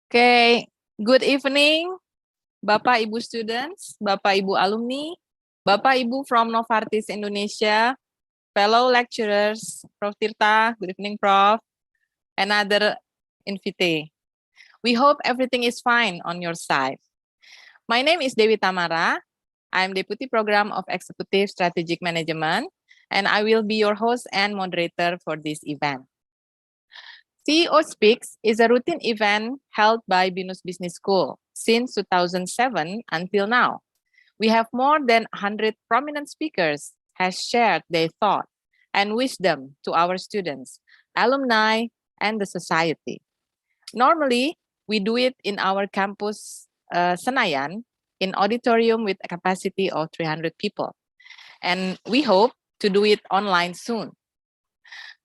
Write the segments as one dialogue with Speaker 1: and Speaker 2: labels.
Speaker 1: Okay, good evening, Bapak Ibu students, Bapak Ibu alumni, Bapak Ibu from Novartis Indonesia, fellow lecturers, Prof. Tirta, good evening, Prof, and other invitee. We hope everything is fine on your side. My name is Dewi Tamara. I'm Deputy Program of Executive Strategic Management, and I will be your host and moderator for this event. CEO Speaks is a routine event held by BINUS Business School since 2007 until now. We have more than 100 prominent speakers has shared their thought and wisdom to our students, alumni, and the society. Normally, we do it in our campus Senayan in auditorium with a capacity of 300 people. And we hope to do it online soon.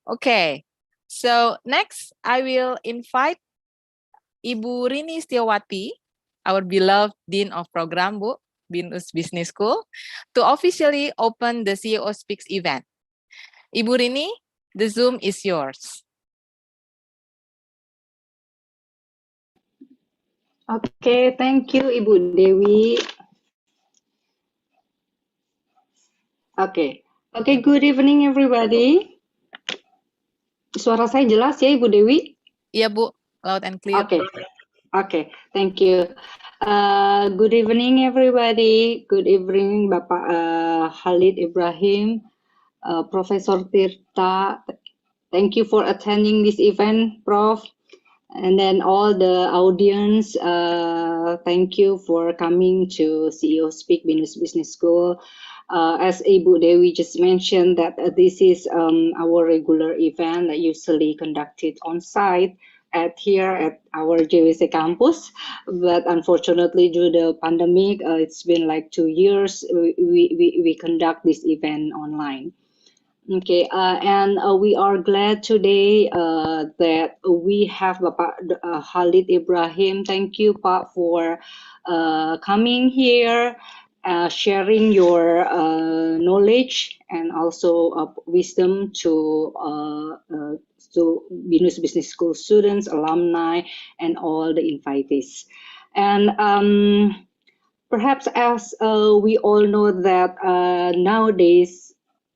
Speaker 1: Okay, so next I will invite Ibu Rini Setiawati, our beloved Dean of Program, Bu, BINUS Business School, to officially open the CEO Speaks event. Ibu Rini, the Zoom is yours.
Speaker 2: Okay, thank you, Ibu Dewi. Okay, good evening, everybody. Suara saya jelas ya, Ibu Dewi?
Speaker 1: Iya, Bu, loud and clear.
Speaker 2: Okay, thank you. Good evening, everybody. Good evening, Bapak Khalid Ibrahim, Professor Tirta. Thank you for attending this event, Prof. And then all the audience, thank you for coming to CEO Speak BINUS Business School. As Ibu Dewi just mentioned that this is our regular event that usually conducted on site here at our JWC campus, but unfortunately due to the pandemic, it's been like 2 years we conduct this event online. Okay, and we are glad today that we have Bapak Khalid Ibrahim. Thank you, Pak, for coming here, sharing your knowledge and also wisdom to BINUS Business School students, alumni, and all the invitees. And perhaps as we all know that nowadays,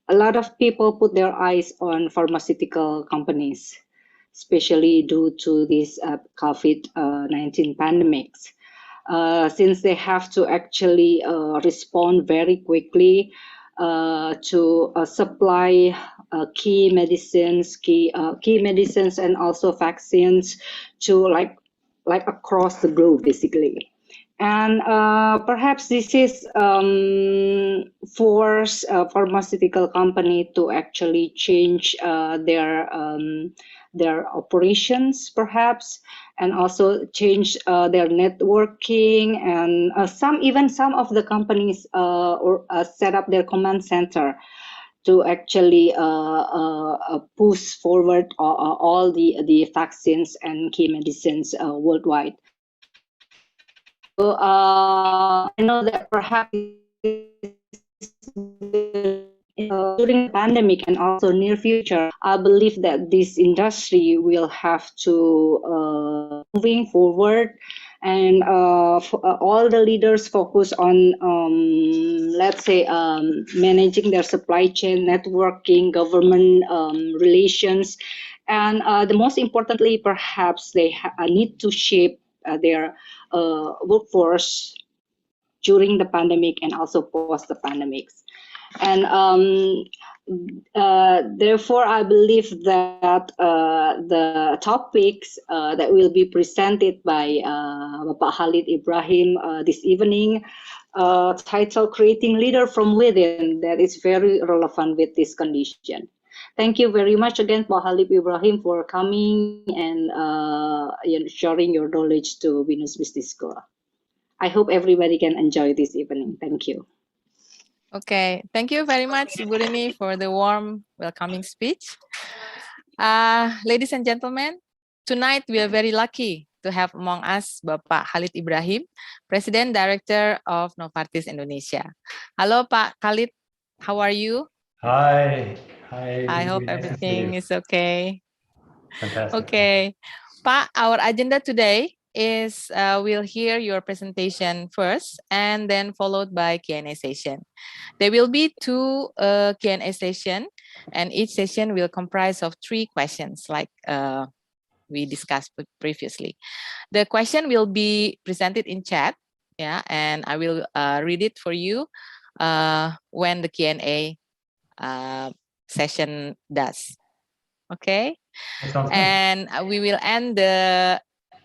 Speaker 2: a lot of people put their eyes on pharmaceutical companies, especially due to this COVID-19 pandemics. Since they have to actually respond very quickly to supply key medicines and also vaccines to like across the globe, basically. And perhaps this is force a pharmaceutical company to actually change their operations, perhaps, and also change their networking. And some of the companies set up their command center to actually push forward all the vaccines and key medicines worldwide. So I know that perhaps during the pandemic and also near future, I believe that this industry will have to moving forward, and all the leaders focus on let's say managing their supply chain, networking, government relations, and the most importantly, perhaps they need to shape their workforce during the pandemic and also post the pandemics. And therefore, I believe that the topics that will be presented by Bapak Khalid Ibrahim this evening, titled "Creating Leader from Within," that is very relevant with this condition. Thank you very much again, Pak Khalid Ibrahim, for coming and sharing your knowledge to BINUS Business School. I hope everybody can enjoy this evening. Thank you.
Speaker 1: Okay, thank you very much, Ibu Rini, for the warm welcoming speech. Ladies and gentlemen, tonight we are very lucky to have among us Bapak Khalid Ibrahim, President Director of Novartis Indonesia. Hello, Pak Khalid. How are you?
Speaker 3: Hi.
Speaker 1: I hope everything is okay.
Speaker 3: Fantastic.
Speaker 1: Okay. Pak, our agenda today is we'll hear your presentation first and then followed by Q&A session. There will be two Q&A session, and each session will comprise of 3 questions like we discussed previously. The question will be presented in chat, yeah, and I will read it for you when the Q&A session does. Okay?
Speaker 3: That sounds good.
Speaker 1: And we will end the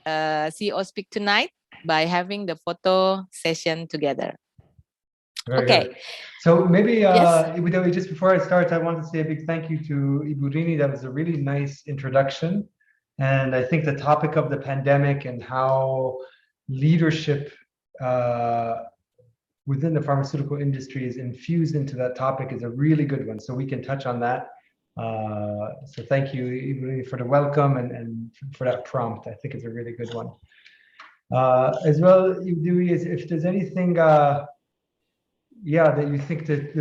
Speaker 1: CEO Speak Tonight by having the photo session together.
Speaker 3: Very
Speaker 1: Okay.
Speaker 3: good. So maybe,
Speaker 1: Yes.
Speaker 3: just before I start, I want to say a big thank you to Ibu Rini. That was a really nice introduction. And I think the topic of the pandemic and how leadership within the pharmaceutical industry is infused into that topic is a really good one. So we can touch on that. So thank you, Ibu Rini, for the welcome and for that prompt. I think it's a really good one. As well, Ibu, if there's anything that you think that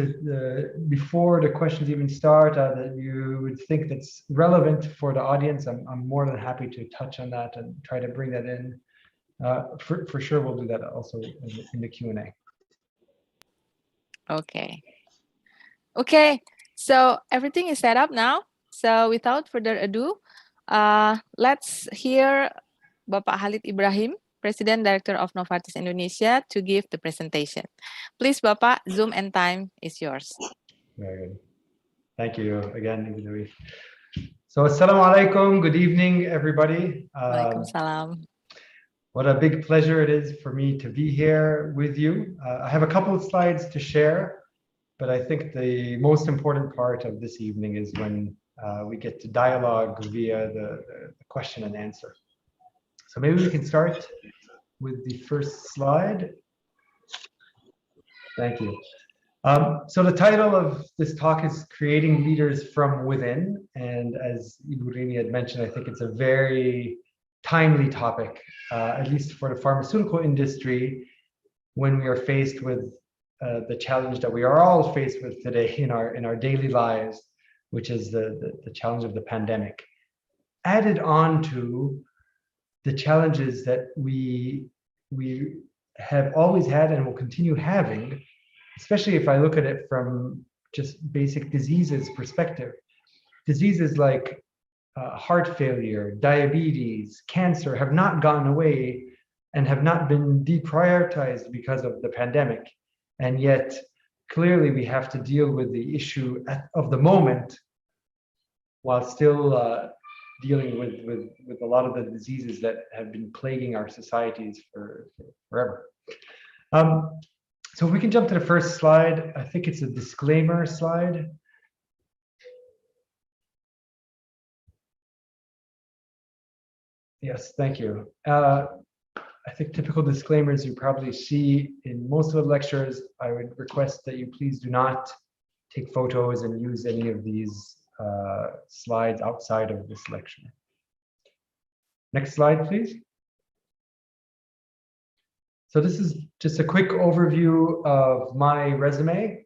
Speaker 3: before the questions even start, that you would think that's relevant for the audience, I'm more than happy to touch on that and try to bring that in. For sure, we'll do that also in the Q&A.
Speaker 1: Okay. Okay. So everything is set up now. So without further ado, let's hear Bapak Khalid Ibrahim, President Director of Novartis Indonesia, to give the presentation. Please, Bapak, Zoom and time is yours.
Speaker 3: Very good. Thank you again, Ibu Nuri. So, assalamu alaikum. Good evening, everybody.
Speaker 1: Waalaikumsalam.
Speaker 3: What a big pleasure it is for me to be here with you. I have a couple of slides to share, but I think the most important part of this evening is when we get to dialogue via the question and answer. So maybe we can start with the first slide. Thank you. So the title of this talk is Creating Leaders from Within. And as Ibu Rini had mentioned, I think it's a very timely topic, at least for the pharmaceutical industry, when we are faced with the challenge that we are all faced with today in our daily lives, which is the challenge of the pandemic. Added on to the challenges that we have always had and will continue having, especially if I look at it from just basic diseases perspective. Diseases like heart failure, diabetes, cancer have not gone away and have not been deprioritized because of the pandemic. And yet, clearly, we have to deal with the issue of the moment while still dealing with a lot of the diseases that have been plaguing our societies for forever. So if we can jump to the first slide, I think it's a disclaimer slide. Yes, thank you. I think typical disclaimers you probably see in most of the lectures. I would request that you please do not take photos and use any of these slides outside of this lecture. Next slide, please. So this is just a quick overview of my resume.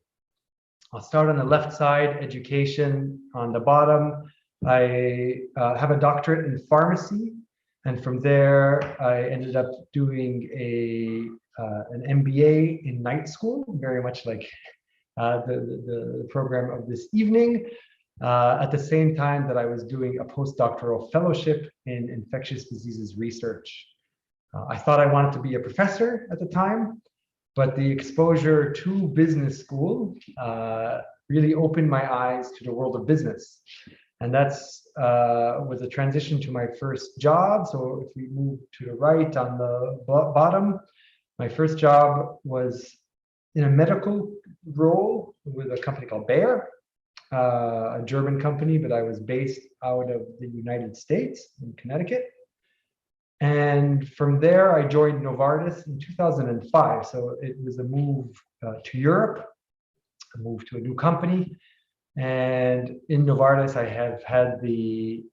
Speaker 3: I'll start on the left side, education. On the bottom, I have a doctorate in pharmacy. And from there, I ended up doing an MBA in night school, very much like the program of this evening. At the same time that I was doing a postdoctoral fellowship in infectious diseases research. I thought I wanted to be a professor at the time, but the exposure to business school really opened my eyes to the world of business. And that's was a transition to my first job. So if we move to the right on the bottom, my first job was in a medical role with a company called Bayer, a German company, but I was based out of the United States in Connecticut. And from there, I joined Novartis in 2005. So it was a move to Europe, a move to a new company. And in Novartis, I have had the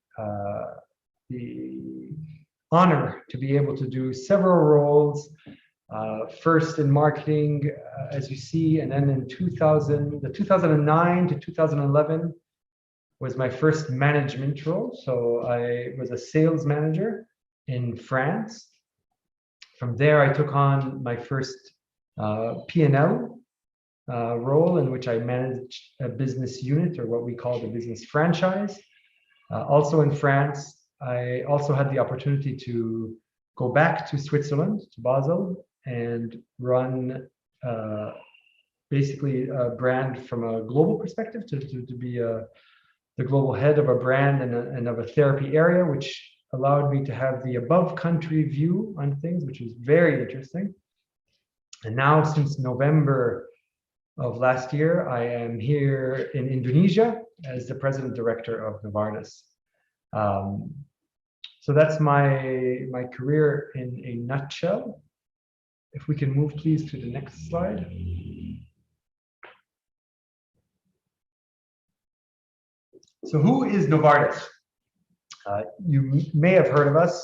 Speaker 3: honor to be able to do several roles. First in marketing, as you see, and then in 2009 to 2011 was my first management role. So I was a sales manager in France, From there, I took on my first P&L role, in which I managed a business unit, or what we call the business franchise. Also in France, I also had the opportunity to go back to Switzerland, to Basel, and run basically a brand from a global perspective, to be the global head of a brand and of a therapy area, which allowed me to have the above country view on things, which was very interesting. And now, since November of last year, I am here in Indonesia as the president director of Novartis. So that's my career in a nutshell. If we can move, please, to the next slide. So who is Novartis? You may have heard of us.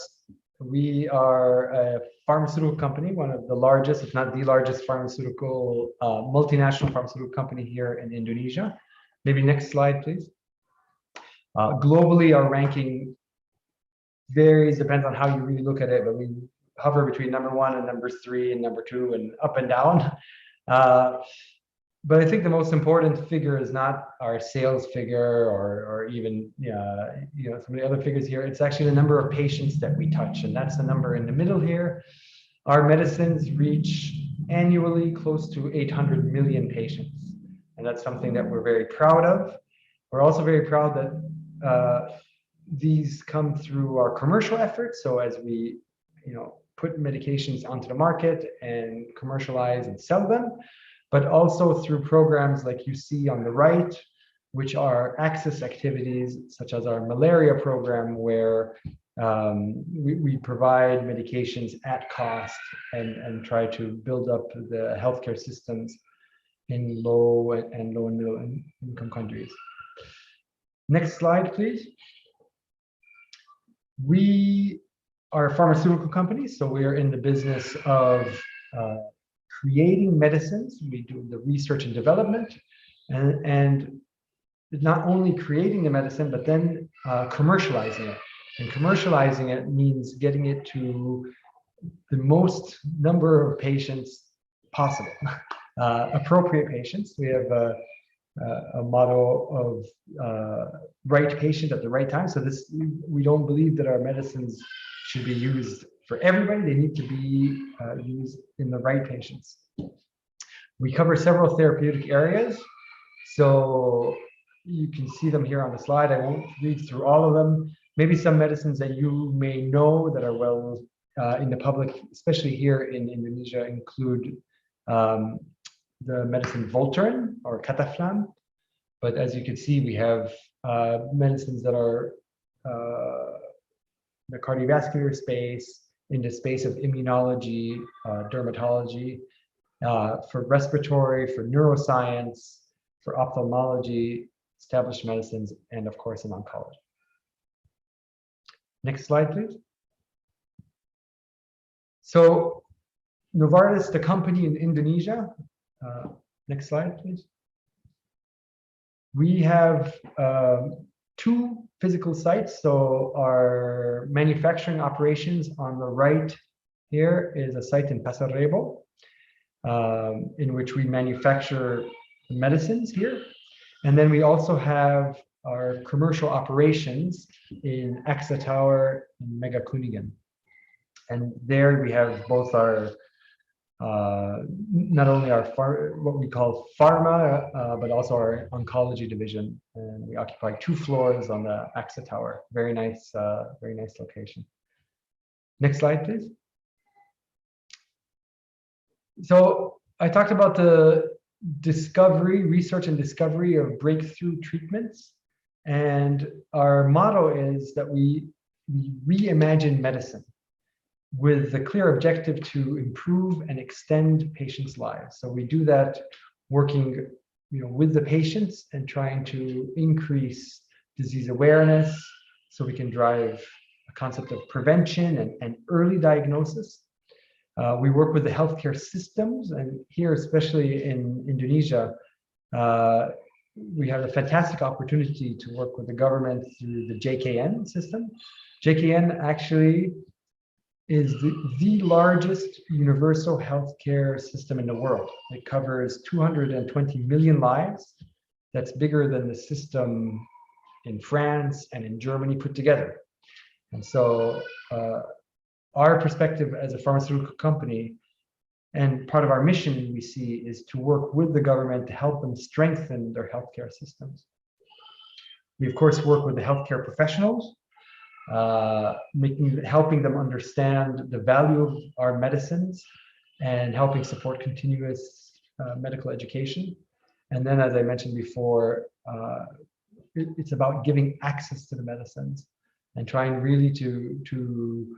Speaker 3: We are a pharmaceutical company, one of the largest, if not the largest pharmaceutical, multinational pharmaceutical company here in Indonesia. Maybe next slide, please. Globally, our ranking varies, depends on how you really look at it, but we hover between number 1 and number 3 and number 2 and up and down. But I think the most important figure is not our sales figure or even some of the other figures here. It's actually the number of patients that we touch, and that's the number in the middle here. Our medicines reach annually close to 800 million patients, and that's something that we're very proud of. We're also very proud that these come through our commercial efforts. So as we put medications onto the market and commercialize and sell them, but also through programs like you see on the right, which are access activities, such as our malaria program, where we provide medications at cost and try to build up the healthcare systems in low and middle income countries. Next slide, please. We are a pharmaceutical company, so we are in the business of creating medicines. We do the research and development, and not only creating the medicine, but then commercializing it. And commercializing it means getting it to the most number of patients possible, appropriate patients. We have a motto of right patient at the right time. So we don't believe that our medicines should be used for everybody. They need to be used in the right patients. We cover several therapeutic areas. So you can see them here on the slide. I won't read through all of them. Maybe some medicines that you may know that are well in the public, especially here in Indonesia, include the medicine Voltaren or Cataflam. But as you can see, we have medicines that are the cardiovascular space, in the space of immunology, dermatology, for respiratory, for neuroscience, for ophthalmology, established medicines, and of course in oncology. Next slide, please. So Novartis, the company in Indonesia. Next slide, please. We have 2 physical sites. So our manufacturing operations on the right here is a site in Pasar Rebo, in which we manufacture medicines here. And then we also have our commercial operations in AXA Tower and Mega Kuningan. And there we have both our not only our what we call pharma, but also our oncology division, and we occupy 2 floors on the AXA Tower. Very nice location. Next slide, please. So I talked about the research and discovery of breakthrough treatments, and our motto is that we reimagine medicine, with the clear objective to improve and extend patients' lives. So we do that working with the patients and trying to increase disease awareness, so we can drive a concept of prevention and early diagnosis. We work with the healthcare systems, and here, especially in Indonesia, we have a fantastic opportunity to work with the government through the JKN system. JKN actually is the largest universal healthcare system in the world. It covers 220 million lives. That's bigger than the system in France and in Germany put together. And so our perspective as a pharmaceutical company, and part of our mission we see, is to work with the government to help them strengthen their healthcare systems. We of course work with the healthcare professionals, helping them understand the value of our medicines and helping support continuous medical education. And then, as I mentioned before, it's about giving access to the medicines and trying really to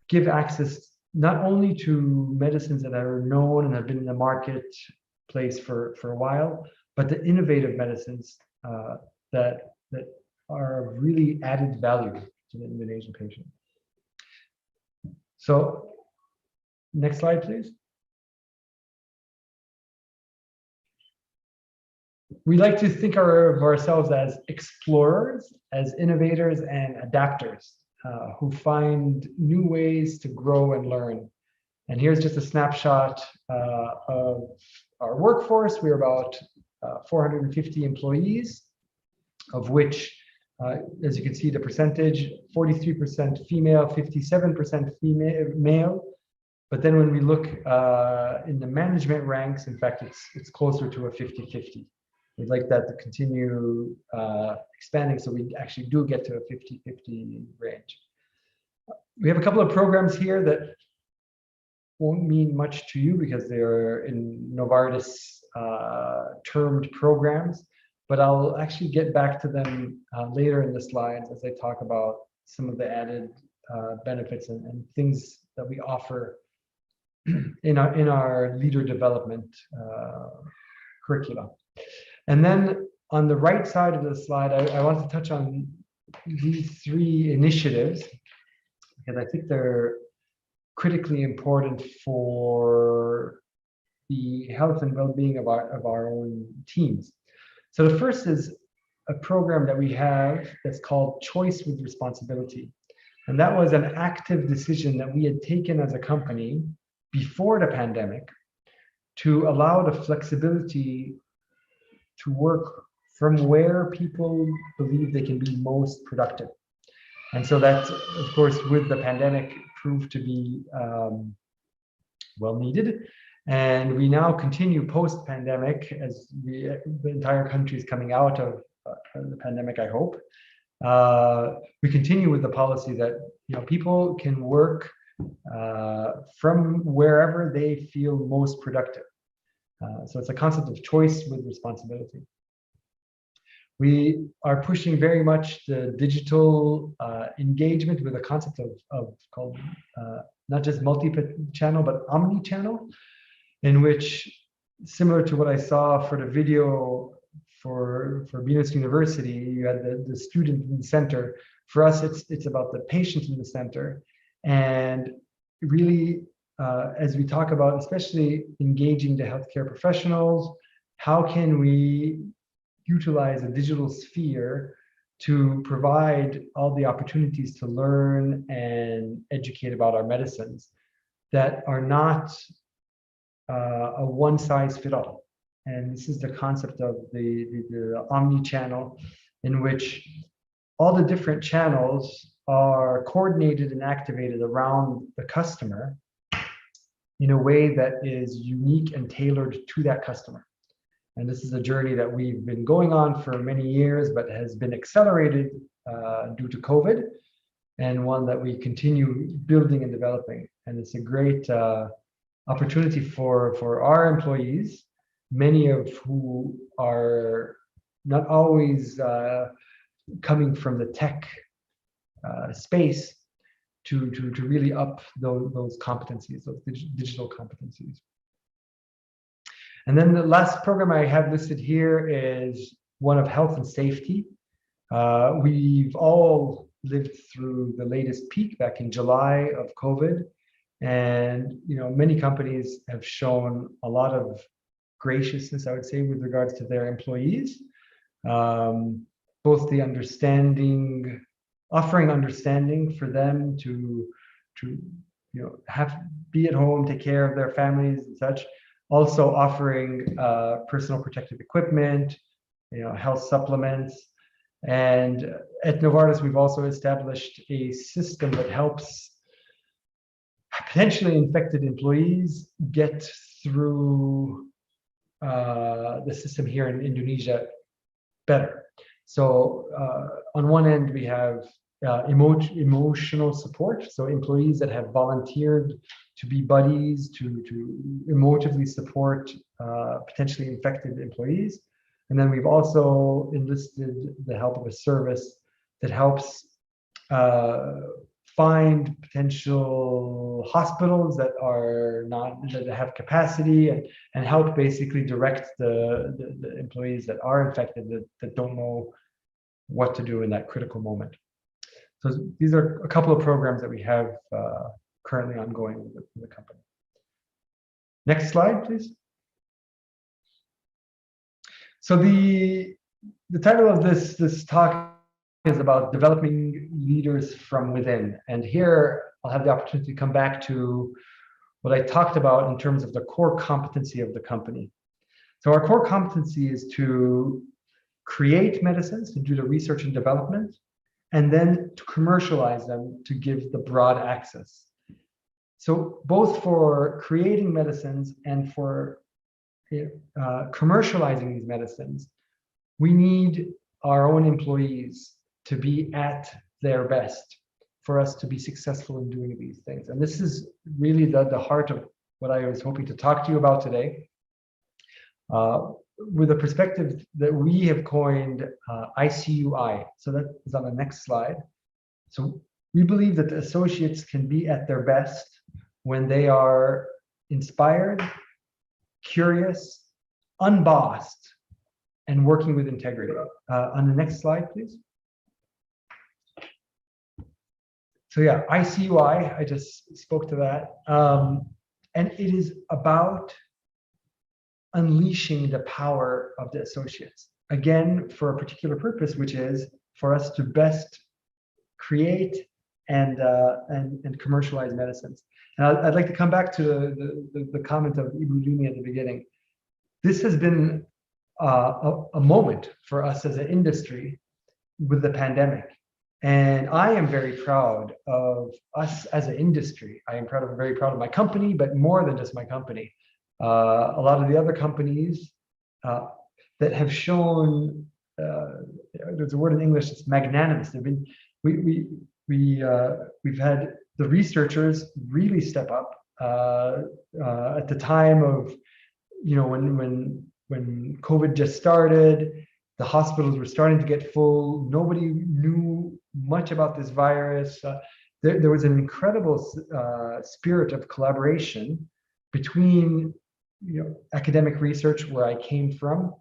Speaker 3: give access not only to medicines that are known and have been in the marketplace for a while, but the innovative medicines that are of really added value to the Indonesian patient. So, next slide, please. We like to think of ourselves as explorers, as innovators and adapters who find new ways to grow and learn. And here's just a snapshot of our workforce. We're about 450 employees, of which, as you can see, the percentage, 43% female, 57% male. But then when we look in the management ranks, in fact, it's closer to a 50-50. We'd like that to continue expanding, so we actually do get to a 50-50 range. We have a couple of programs here that won't mean much to you because they're in Novartis termed programs, but I'll actually get back to them later in the slides as I talk about some of the added benefits and things that we offer in our leader development curriculum. And then on the right side of the slide, I want to touch on these three initiatives because I think they're critically important for the health and well-being of our own teams. So the first is a program that we have that's called Choice with Responsibility. And that was an active decision that we had taken as a company before the pandemic to allow the flexibility to work from where people believe they can be most productive. And so that, of course, with the pandemic proved to be well needed. And we now continue post-pandemic as the entire country is coming out of the pandemic, I hope. We continue with the policy that people can work from wherever they feel most productive. So it's a concept of choice with responsibility. We are pushing very much the digital engagement with a concept of called not just multi-channel, but omni-channel, in which, similar to what I saw for the video for Venus University, you had the student in the center. For us, it's about the patient in the center. And really, as we talk about, especially engaging the healthcare professionals, how can we utilize a digital sphere to provide all the opportunities to learn and educate about our medicines that are not a one-size-fits-all. And this is the concept of the omni-channel, in which all the different channels are coordinated and activated around the customer in a way that is unique and tailored to that customer. And this is a journey that we've been going on for many years, but has been accelerated due to COVID, and one that we continue building and developing. And it's a great opportunity for our employees, many of who are not always coming from the tech space, to really up those competencies, those digital competencies. And then the last program I have listed here is one of health and safety. We've all lived through the latest peak back in July of COVID, and many companies have shown a lot of graciousness, I would say, with regards to their employees, both the understanding, offering understanding for them to be at home, take care of their families and such. Also offering personal protective equipment, health supplements. And at Novartis, we've also established a system that helps potentially infected employees get through the system here in Indonesia better. So on one end, we have emotional support. So employees that have volunteered to be buddies, to emotively support potentially infected employees. And then we've also enlisted the help of a service that helps find potential hospitals that have capacity and help basically direct the employees that are infected that don't know what to do in that critical moment. So these are a couple of programs that we have currently ongoing with the company. Next slide, please. So the title of this talk is about developing leaders from within. And here I'll have the opportunity to come back to what I talked about in terms of the core competency of the company. So our core competency is to create medicines, to do the research and development, and then to commercialize them to give the broad access. So both for creating medicines and for commercializing these medicines, we need our own employees to be at their best for us to be successful in doing these things. And this is really the heart of what I was hoping to talk to you about today, with a perspective that we have coined ICUI. So that is on the next slide. So we believe that the associates can be at their best when they are inspired, curious, unbossed, and working with integrity. On the next slide, please. So yeah, ICUI, I just spoke to that. And it is about unleashing the power of the associates. Again, for a particular purpose, which is for us to best create and commercialize medicines. And I'd like to come back to the comment of Ibu Lumi at the beginning. This has been a moment for us as an industry with the pandemic. And I am very proud of us as an industry. I am very proud of my company, but more than just my company. A lot of the other companies that have shown, there's a word in English, it's magnanimous. We've had the researchers really step up at the time of, when COVID just started. The hospitals were starting to get full. Nobody knew much about this virus. There was an incredible spirit of collaboration between academic research, where I came from,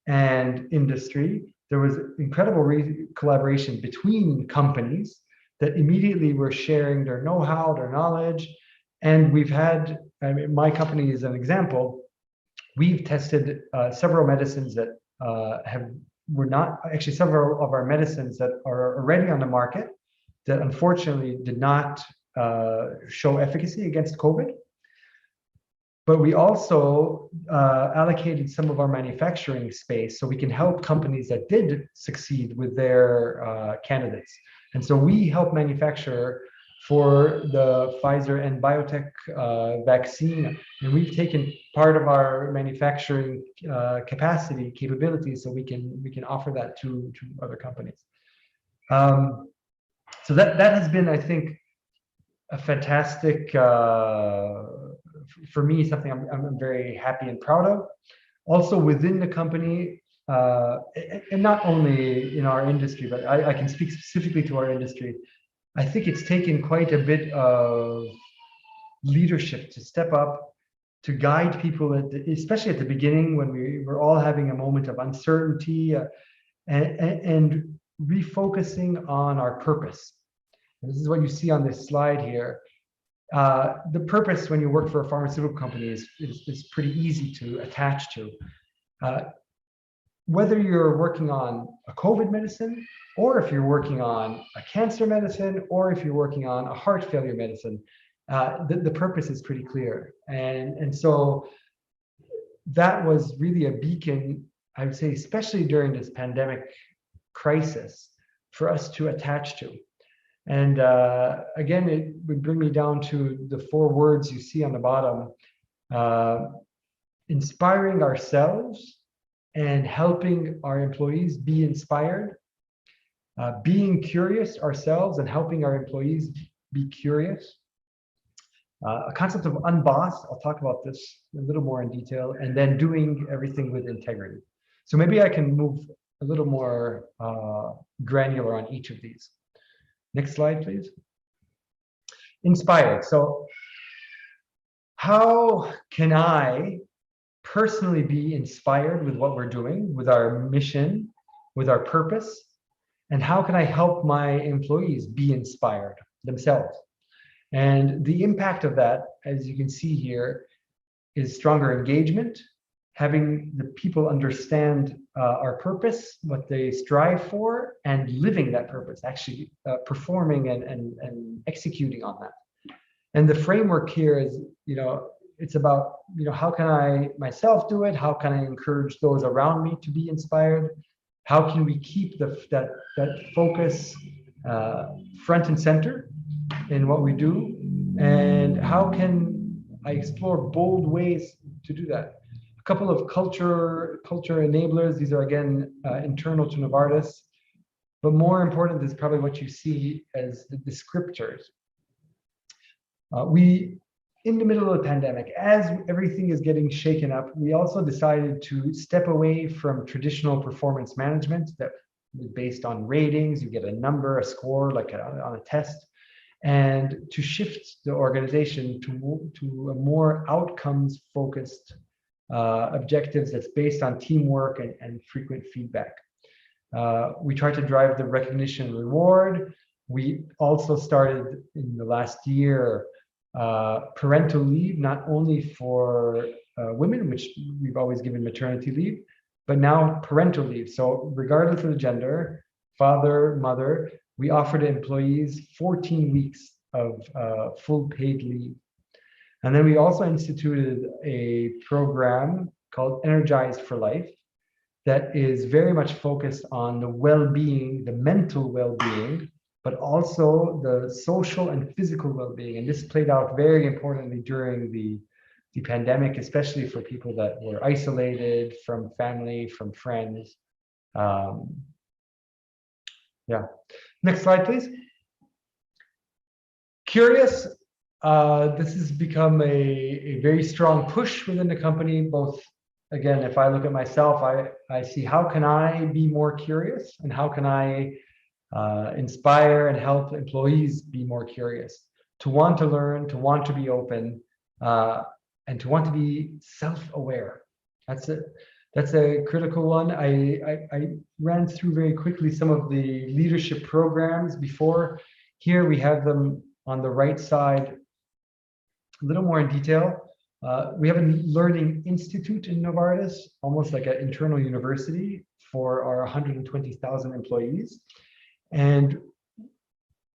Speaker 3: and industry. There was incredible collaboration between companies that immediately were sharing their know-how, their knowledge. And we've had, my company is an example, we've tested several medicines that several of our medicines that are already on the market that unfortunately did not show efficacy against COVID. But we also allocated some of our manufacturing space so we can help companies that did succeed with their candidates. And so we help manufacture for the Pfizer and biotech vaccine, and we've taken part of our manufacturing capabilities so we can offer that to other companies. So that has been, I think, a fantastic, for me, something I'm very happy and proud of. Also within the company, and not only in our industry, but I can speak specifically to our industry. I think it's taken quite a bit of leadership to step up, to guide people, especially at the beginning when we were all having a moment of uncertainty, and refocusing on our purpose. And this is what you see on this slide here. The purpose when you work for a pharmaceutical company is pretty easy to attach to. Whether you're working on a COVID medicine, or if you're working on a cancer medicine, or if you're working on a heart failure medicine, the purpose is pretty clear. And so that was really a beacon, I would say, especially during this pandemic crisis, for us to attach to. And again, it would bring me down to the 4 words you see on the bottom: inspiring ourselves and helping our employees be inspired, being curious ourselves and helping our employees be curious, a concept of unbossed. I'll talk about this a little more in detail, and then doing everything with integrity. So maybe I can move a little more granular on each of these. Next slide, please. Inspired. So how can I personally be inspired with what we're doing, with our mission, with our purpose? And how can I help my employees be inspired themselves? And the impact of that, as you can see here, is stronger engagement, having the people understand our purpose, what they strive for, and living that purpose, actually performing and executing on that. And the framework here is, it's about, how can I myself do it? How can I encourage those around me to be inspired? How can we keep that focus front and center in what we do? And how can I explore bold ways to do that? A couple of culture enablers. These are, again, internal to Novartis. But more important is probably what you see as the descriptors. In the middle of the pandemic, as everything is getting shaken up, we also decided to step away from traditional performance management that was based on ratings. You get a number, a score, like on a test, and to shift the organization to a more outcomes-focused objectives that's based on teamwork and frequent feedback. We try to drive the recognition and reward. We also started in the last year parental leave, not only for women, which we've always given maternity leave, but now parental leave. So regardless of the gender, father, mother, we offer to employees 14 weeks of full paid leave. And then we also instituted a program called Energize for Life that is very much focused on the well-being, the mental well-being, but also the social and physical well-being. And this played out very importantly during the pandemic, especially for people that were isolated from family, from friends. Yeah. Next slide, please. Curious. This has become a very strong push within the company. Both, again, if I look at myself, I see how can I be more curious, and how can I inspire and help employees be more curious, to want to learn, to want to be open, and to want to be self-aware. That's a critical one. I ran through very quickly some of the leadership programs before. Here we have them on the right side, a little more in detail. We have a learning institute in Novartis, almost like an internal university for our 120,000 employees. And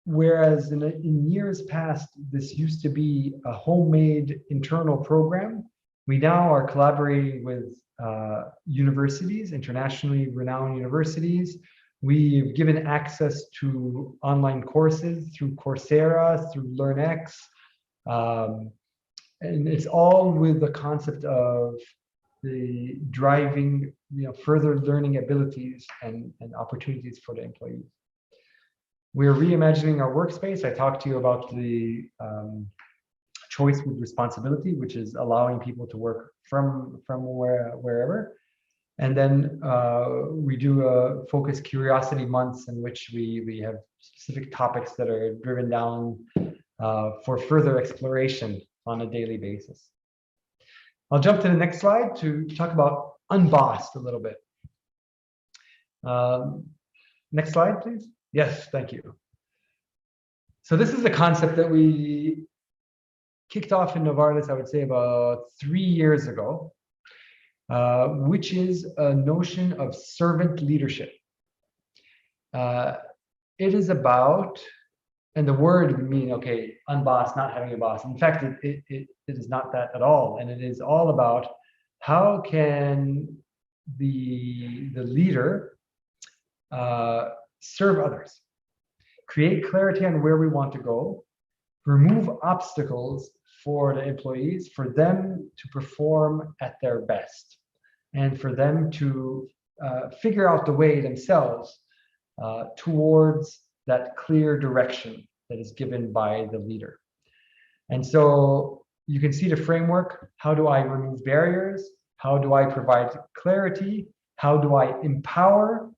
Speaker 3: whereas in years past, this used to be a homemade internal program, we now are collaborating with universities, internationally renowned universities. We've given access to online courses through Coursera, through LearnX, and it's all with the concept of the driving, further learning abilities and opportunities for the employees. We're reimagining our workspace. I talked to you about the choice with responsibility, which is allowing people to work from wherever. And then we do a focused curiosity months in which we have specific topics that are driven down for further exploration on a daily basis. I'll jump to the next slide to talk about unbossed a little bit. Next slide, please. Yes, thank you. So this is the concept that we kicked off in Novartis, I would say about 3 years ago, which is a notion of servant leadership. It is about and the word would mean, okay, unbossed, not having a boss. In fact, it is not that at all. And it is all about how can the leader serve others, create clarity on where we want to go, remove obstacles for the employees, for them to perform at their best, and for them to figure out the way themselves towards that clear direction that is given by the leader. And so you can see the framework. How do I remove barriers? How do I provide clarity? How do I empower?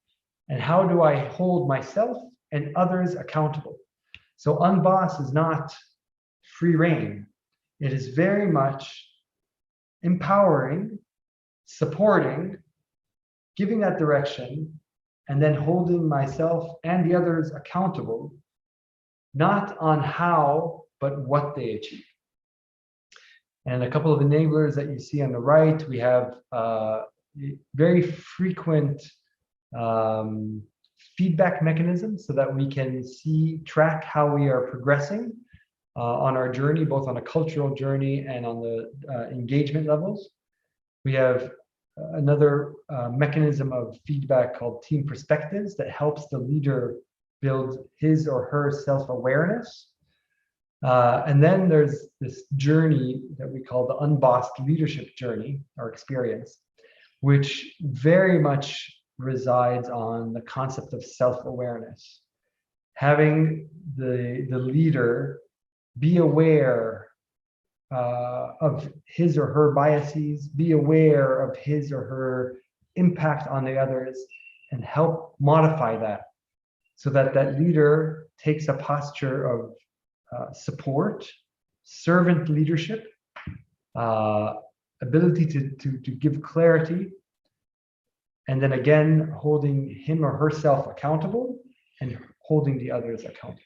Speaker 3: And how do I hold myself and others accountable? So unboss is not free reign. It is very much empowering, supporting, giving that direction, and then holding myself and the others accountable, not on how, but what they achieve. And a couple of enablers that you see on the right, we have very frequent feedback mechanisms so that we can track how we are progressing on our journey, both on a cultural journey and on the engagement levels. We have another mechanism of feedback called team perspectives that helps the leader build his or her self-awareness. And then there's this journey that we call the unbossed leadership journey or experience, which very much resides on the concept of self-awareness. Having the leader be aware of his or her biases, be aware of his or her impact on the others, and help modify that so that that leader takes a posture of support, servant leadership, ability to give clarity, and then again, holding him or herself accountable and holding the others accountable.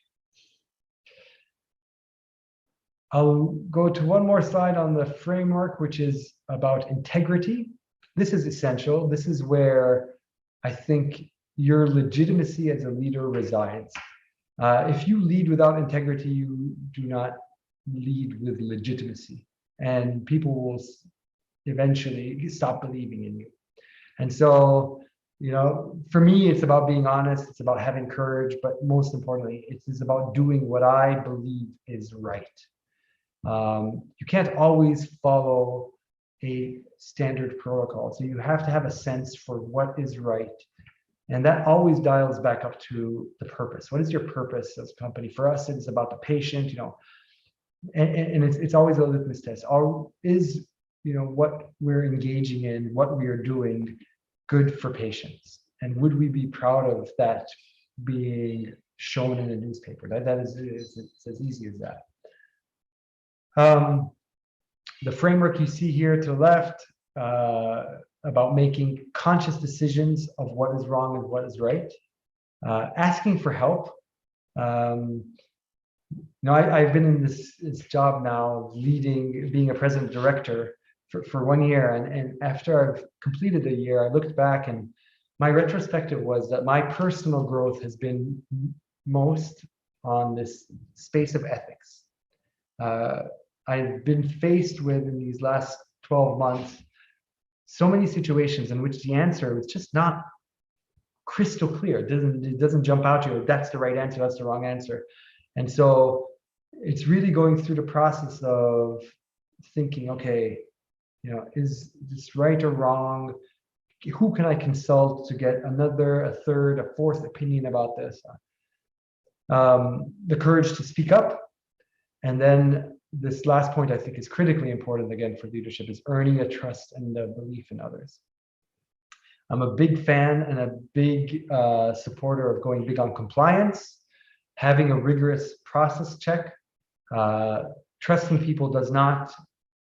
Speaker 3: I'll go to one more slide on the framework, which is about integrity. This is essential. This is where I think your legitimacy as a leader resides. If you lead without integrity, you do not lead with legitimacy, and people will eventually stop believing in you. And so, you know, for me, it's about being honest. It's about having courage, but most importantly, it is about doing what I believe is right. You can't always follow a standard protocol, so you have to have a sense for what is right. And that always dials back up to the purpose. What is your purpose as a company? For us, it's about the patient, you know, and it's always a litmus test. Is, you know, what we're engaging in, what we are doing, good for patients? And would we be proud of that being shown in a newspaper? That is it's as easy as that. The framework you see here to the left about making conscious decisions of what is wrong and what is right, asking for help. You know, I've been in this job now, being a president director for 1 year, and after I've completed the year, I looked back and my retrospective was that my personal growth has been most on this space of ethics. I've been faced with, in these last 12 months, so many situations in which the answer was just not crystal clear. It doesn't jump out to you, that's the right answer, that's the wrong answer. And so it's really going through the process of thinking, okay, you know, is this right or wrong? Who can I consult to get another, a third, a fourth opinion about this? The courage to speak up. And then this last point I think is critically important, again, for leadership, is earning a trust and a belief in others. I'm a big fan and a big supporter of going big on compliance, having a rigorous process check. Trusting people does not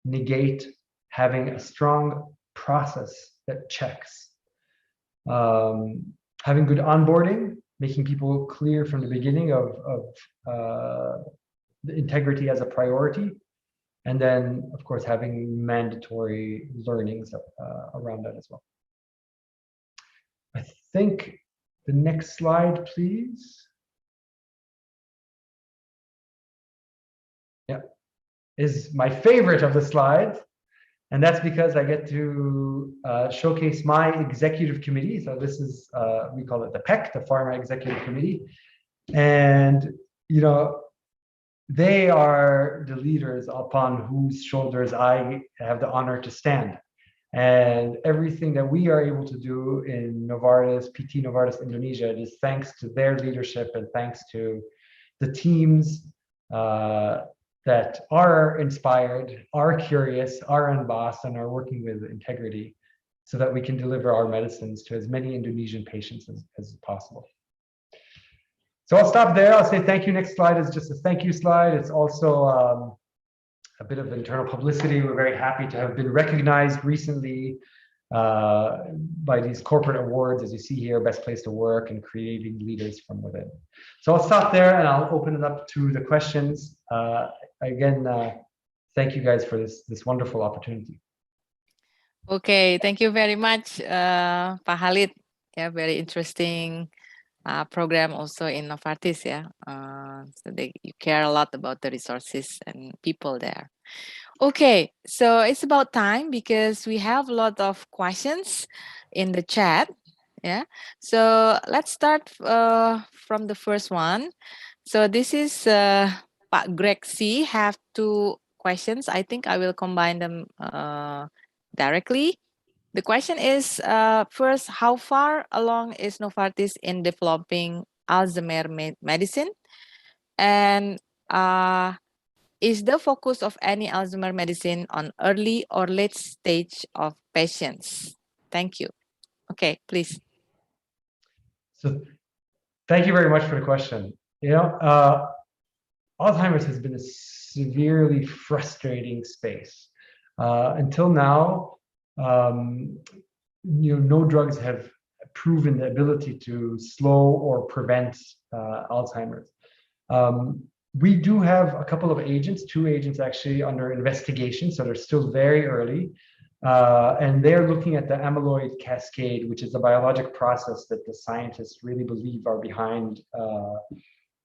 Speaker 3: negate having a strong process that checks. Having good onboarding, making people clear from the beginning of the integrity as a priority, and then of course having mandatory learnings around that as well. I think the next slide, please. yeah, is my favorite of the slides. And that's because I get to showcase my executive committee. So this is, we call it the PEC, the Pharma Executive Committee. And, you know, they are the leaders upon whose shoulders I have the honor to stand. And everything that we are able to do in Novartis, PT Novartis Indonesia, it is thanks to their leadership and thanks to the teams that are inspired, are curious, are unbossed, and are working with integrity so that we can deliver our medicines to as many Indonesian patients as possible. So I'll stop there. I'll say thank you. Next slide is just a thank you slide. It's also a bit of internal publicity. We're very happy to have been recognized recently by these corporate awards, as you see here, Best Place to Work and Creating Leaders from Within. So I'll stop there and I'll open it up to the questions. Again, thank you guys for this wonderful opportunity.
Speaker 1: Okay, thank you very much, Pak Khalid. Yeah, very interesting program also in Novartis. Yeah, so you care a lot about the resources and people there. Okay, so it's about time because we have a lot of questions in the chat. Yeah, so let's start from the first one. So this is Pak Greg C. have two questions. I think I will combine them directly. The question is, first, how far along is Novartis in developing Alzheimer's medicine? And is the focus of any Alzheimer's medicine on early or late stage of patients? Thank you. Okay, please.
Speaker 3: So thank you very much for the question. You know, Alzheimer's has been a severely frustrating space. Until now, you know, no drugs have proven the ability to slow or prevent Alzheimer's. We do have a couple of agents, 2 agents actually under investigation, so they're still very early. And they're looking at the amyloid cascade, which is a biologic process that the scientists really believe are behind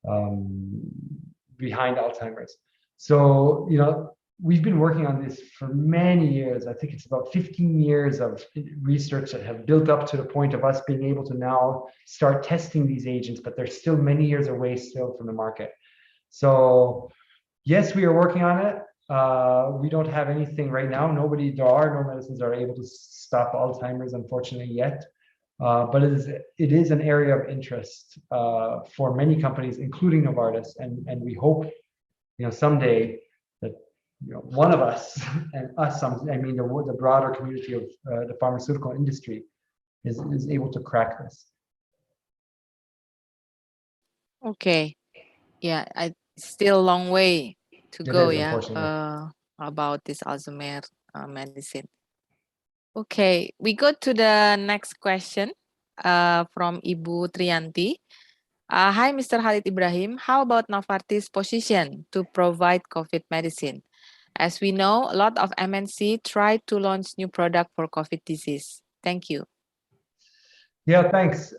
Speaker 3: Alzheimer's. So, you know, we've been working on this for many years. I think it's about 15 years of research that have built up to the point of us being able to now start testing these agents, but they're still many years away still from the market. So yes, we are working on it. We don't have anything right now. There are no medicines that are able to stop Alzheimer's, unfortunately, yet. But it is an area of interest for many companies, including Novartis, and we hope, you know, someday that, you know, one of us and us, I mean the broader community of the pharmaceutical industry is able to crack this.
Speaker 1: Okay. Yeah, still a long way to go. Yeah, about this Alzheimer's medicine. Okay, we go to the next question from Ibu Trianti. Hi, Mr. Khalid Ibrahim. How about Novartis' position to provide COVID medicine? As we know, a lot of MNC try to launch new product for COVID disease. Thank you.
Speaker 3: Yeah, thanks.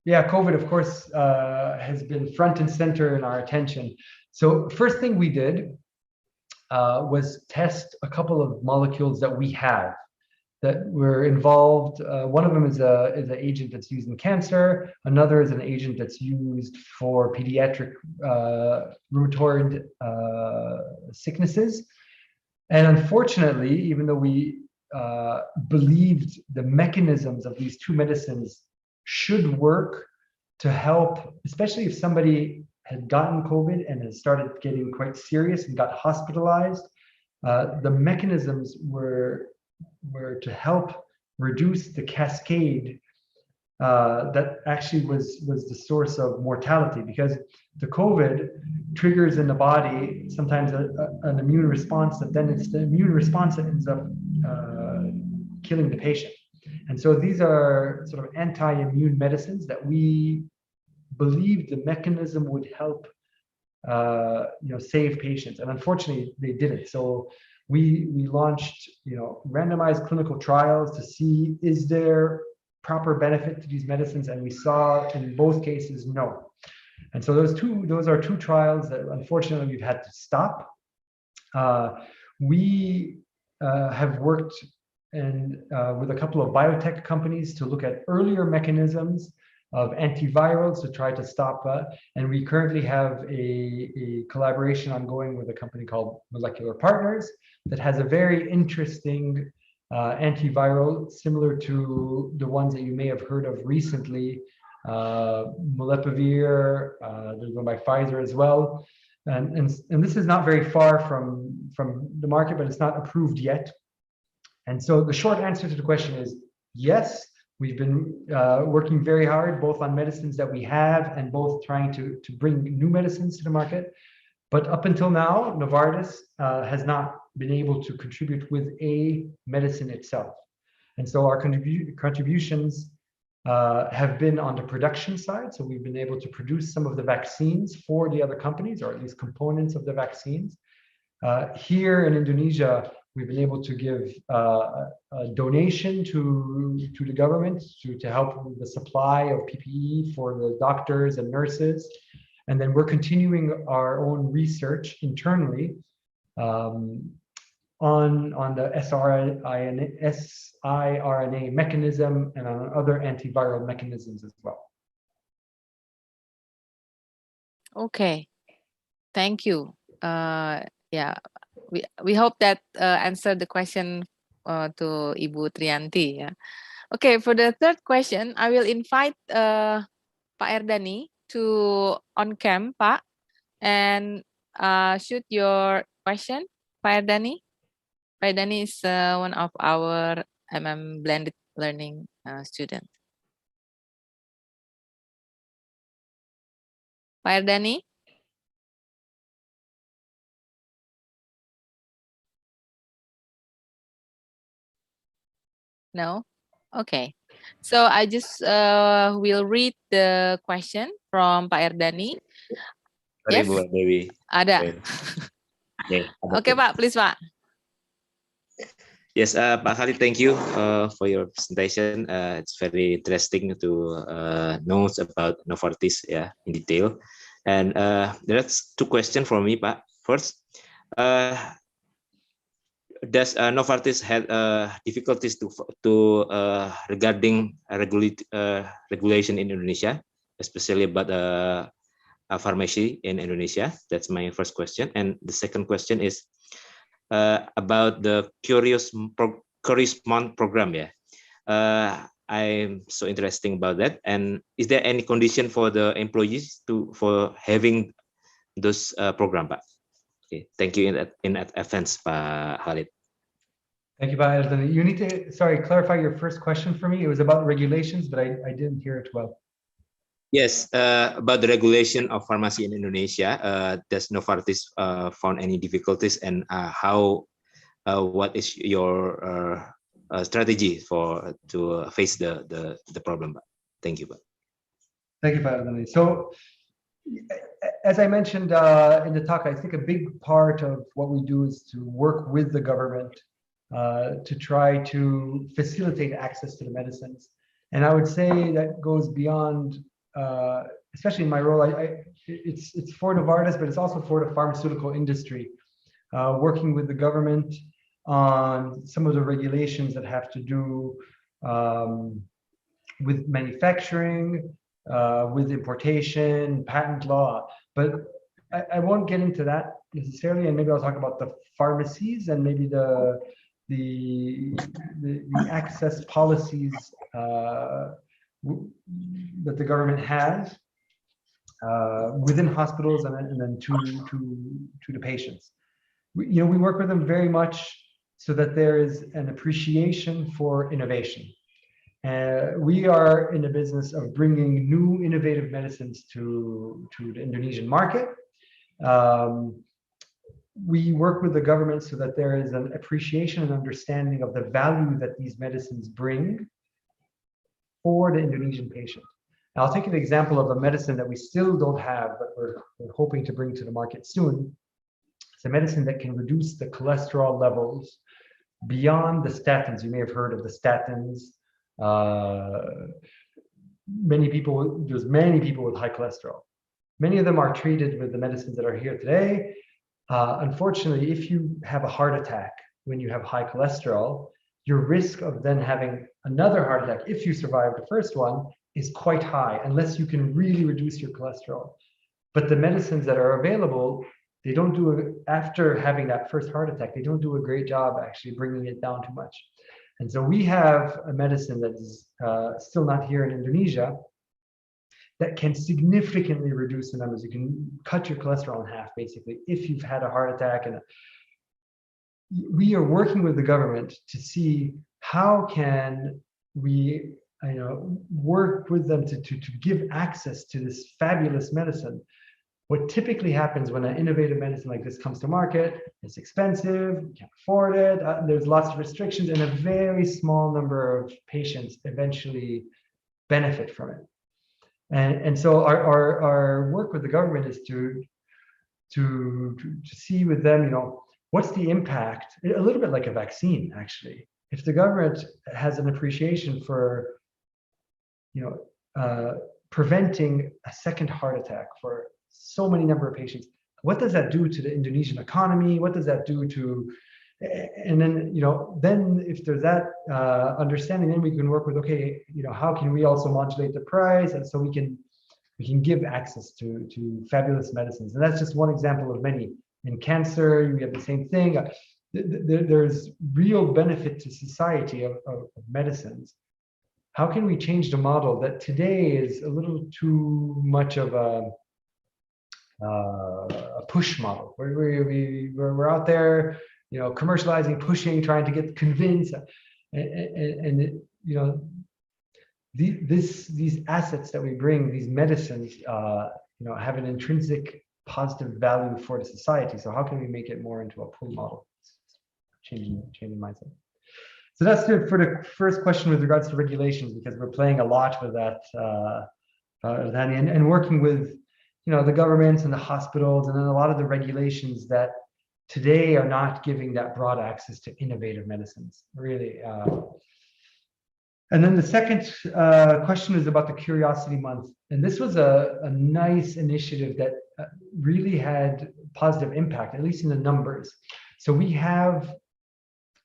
Speaker 3: Yeah, COVID, of course, has been front and center in our attention. So first thing we did was test a couple of molecules that we have that were involved. One of them is an agent that's used in cancer. Another is an agent that's used for pediatric rheumatoid sicknesses. And unfortunately, even though we believed the mechanisms of these 2 medicines should work to help, especially if somebody had gotten COVID and has started getting quite serious and got hospitalized, the mechanisms were to help reduce the cascade that actually was the source of mortality, because the COVID triggers in the body sometimes an immune response that then it's the immune response that ends up killing the patient. And so these are sort of anti-immune medicines that we believed the mechanism would help you know, save patients, and unfortunately they didn't. So we launched, you know, randomized clinical trials to see is there proper benefit to these medicines, and we saw in both cases no. And so those are two trials that unfortunately we've had to stop. We have worked with a couple of biotech companies to look at earlier mechanisms of antivirals to try to stop, and we currently have a collaboration ongoing with a company called Molecular Partners that has a very interesting antiviral similar to the ones that you may have heard of recently, molnupiravir, there's one by Pfizer as well. And this is not very far from the market, but it's not approved yet. And so the short answer to the question is yes, we've been working very hard, both on medicines that we have and both trying to bring new medicines to the market. But up until now, Novartis has not been able to contribute with a medicine itself. And so our contributions have been on the production side. So we've been able to produce some of the vaccines for the other companies, or at least components of the vaccines. Here in Indonesia, we've been able to give a donation to the government to help with the supply of PPE for the doctors and nurses. And then we're continuing our own research internally on the siRNA mechanism and on other antiviral mechanisms as well.
Speaker 1: Okay, thank you. Yeah, we hope that answered the question to Ibu Trianti. Yeah. Okay, for the third question, I will invite Pak Erdani to on cam, Pak, and shoot your question, Pak Erdani. Pak Erdani is one of our blended learning students. Pak Erdani? No? Okay. So I just will read the question from Pak Erdani.
Speaker 4: Sorry,
Speaker 1: Yes?
Speaker 4: Bu Dewi.
Speaker 1: Ada.
Speaker 4: Okay,
Speaker 1: Okay, Pak, please, Pak.
Speaker 4: Yes, Pak Khalid, thank you for your presentation. It's very interesting to know about Novartis, in detail. And there's two questions for me, Pak. First, does Novartis have difficulties regarding regulation in Indonesia, especially about pharmacy in Indonesia? That's my first question. And the second question is about the Curious Month program. I'm so interested about that. And is there any condition for the employees for having those program, Pak? Okay, thank you in advance, Pak Khalid.
Speaker 3: Thank you, Pak Erdani. You need to, clarify your first question for me. It was about regulations, but I didn't hear it well.
Speaker 4: Yes, about the regulation of pharmacy in Indonesia. Does Novartis found any difficulties, and what is your strategy to face the problem? Thank you.
Speaker 3: Thank you, Pak Erdani. So, as I mentioned in the talk, I think a big part of what we do is to work with the government to try to facilitate access to the medicines. And I would say that goes beyond, especially in my role, it's for Novartis, but it's also for the pharmaceutical industry, working with the government on some of the regulations that have to do with manufacturing, with importation, patent law. But I won't get into that necessarily, and maybe I'll talk about the pharmacies and maybe the access policies that the government has within hospitals and then to the patients. We work with them very much so that there is an appreciation for innovation. We are in the business of bringing new innovative medicines to the Indonesian market. We work with the government so that there is an appreciation and understanding of the value that these medicines bring for the Indonesian patient. Now, I'll take an example of a medicine that we still don't have, but we're hoping to bring to the market soon. It's a medicine that can reduce the cholesterol levels beyond the statins. You may have heard of the statins. There's many people with high cholesterol. Many of them are treated with the medicines that are here today. Unfortunately, if you have a heart attack when you have high cholesterol, your risk of then having another heart attack, if you survive the first one, is quite high, unless you can really reduce your cholesterol. But the medicines that are available, they don't do, after having that first heart attack, they don't do a great job actually bringing it down too much. And so we have a medicine that is still not here in Indonesia that can significantly reduce the numbers. You can cut your cholesterol in half, basically, if you've had a heart attack. And we are working with the government to see how can we work with them to give access to this fabulous medicine. What typically happens when an innovative medicine like this comes to market, it's expensive, you can't afford it, there's lots of restrictions, and a very small number of patients eventually benefit from it. And so our work with the government is to see with them, what's the impact, a little bit like a vaccine, actually. If the government has an appreciation for, preventing a second heart attack for so many number of patients, what does that do to the Indonesian economy? What does that do to, and then, then if there's that understanding, then we can work with, okay, how can we also modulate the price? And so we can give access to fabulous medicines. And that's just one example of many. In cancer, we have the same thing. There's real benefit to society of medicines. How can we change the model that today is a little too much of a push model, where we're out there, commercializing, pushing, trying to get convinced, and these assets that we bring, these medicines, have an intrinsic positive value for the society. So how can we make it more into a pull model? Changing mindset. So that's good for the first question with regards to regulations, because we're playing a lot with that, and working with the governments and the hospitals, and then a lot of the regulations that today are not giving that broad access to innovative medicines, really. And then the second question is about the Curiosity Month. And this was a nice initiative that really had positive impact, at least in the numbers. So we have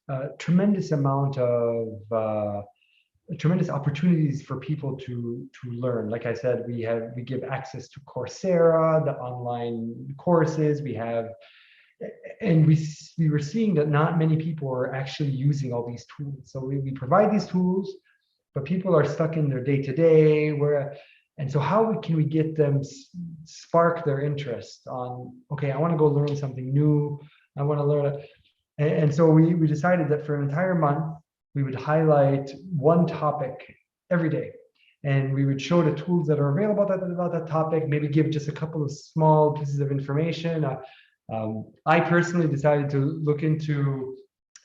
Speaker 3: a tremendous amount of tremendous opportunities for people to learn. Like I said, we give access to Coursera, the online courses we have, and we were seeing that not many people are actually using all these tools. So we provide these tools, but people are stuck in their day-to-day, and so how can we get them, spark their interest on, okay, I want to go learn something new, I want to learn it. And so we decided that for an entire month, we would highlight one topic every day, and we would show the tools that are available about that topic, maybe give just a couple of small pieces of information. I personally decided to look into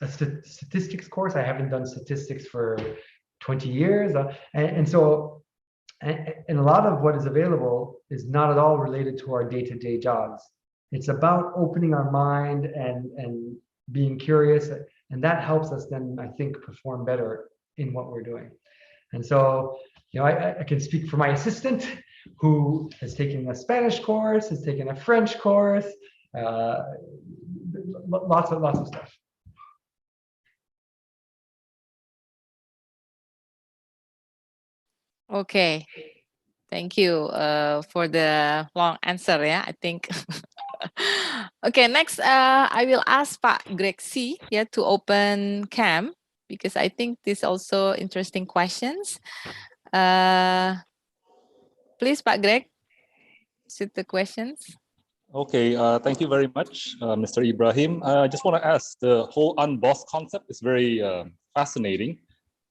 Speaker 3: a statistics course. I haven't done statistics for 20 years. And a lot of what is available is not at all related to our day-to-day jobs. It's about opening our mind and being curious. And that helps us then, I think, perform better in what we're doing. And so, I can speak for my assistant, who has taken a Spanish course, has taken a French course, lots of stuff.
Speaker 1: Okay, thank you for the long answer. Yeah, I think. Okay, next I will ask Pak Greg C. To open cam, because I think this also interesting questions. Please, Pak Greg, shoot the questions.
Speaker 5: Okay, thank you very much, Mr. Ibrahim. I just want to ask, the whole unbossed concept is very fascinating.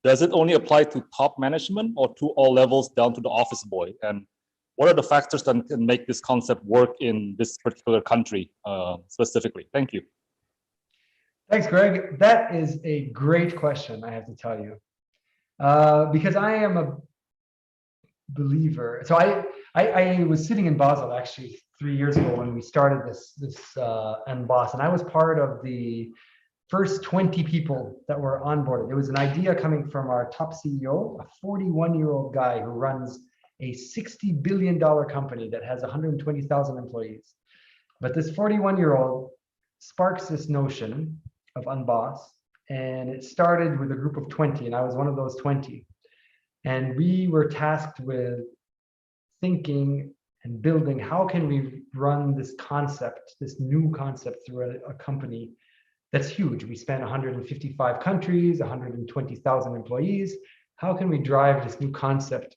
Speaker 5: Does it only apply to top management or to all levels down to the office boy? And what are the factors that can make this concept work in this particular country specifically? Thank you.
Speaker 3: Thanks, Greg. That is a great question, I have to tell you. Because I am a believer. So I was sitting in Basel actually 3 years ago when we started this Unboss, and I was part of the first 20 people that were onboarded. It was an idea coming from our top CEO, a 41-year-old guy who runs a $60 billion company that has 120,000 employees. But this 41-year-old sparks this notion of unboss, and it started with a group of 20, and I was one of those 20. And we were tasked with thinking and building, how can we run this concept, this new concept through a company that's huge. We span 155 countries, 120,000 employees. How can we drive this new concept?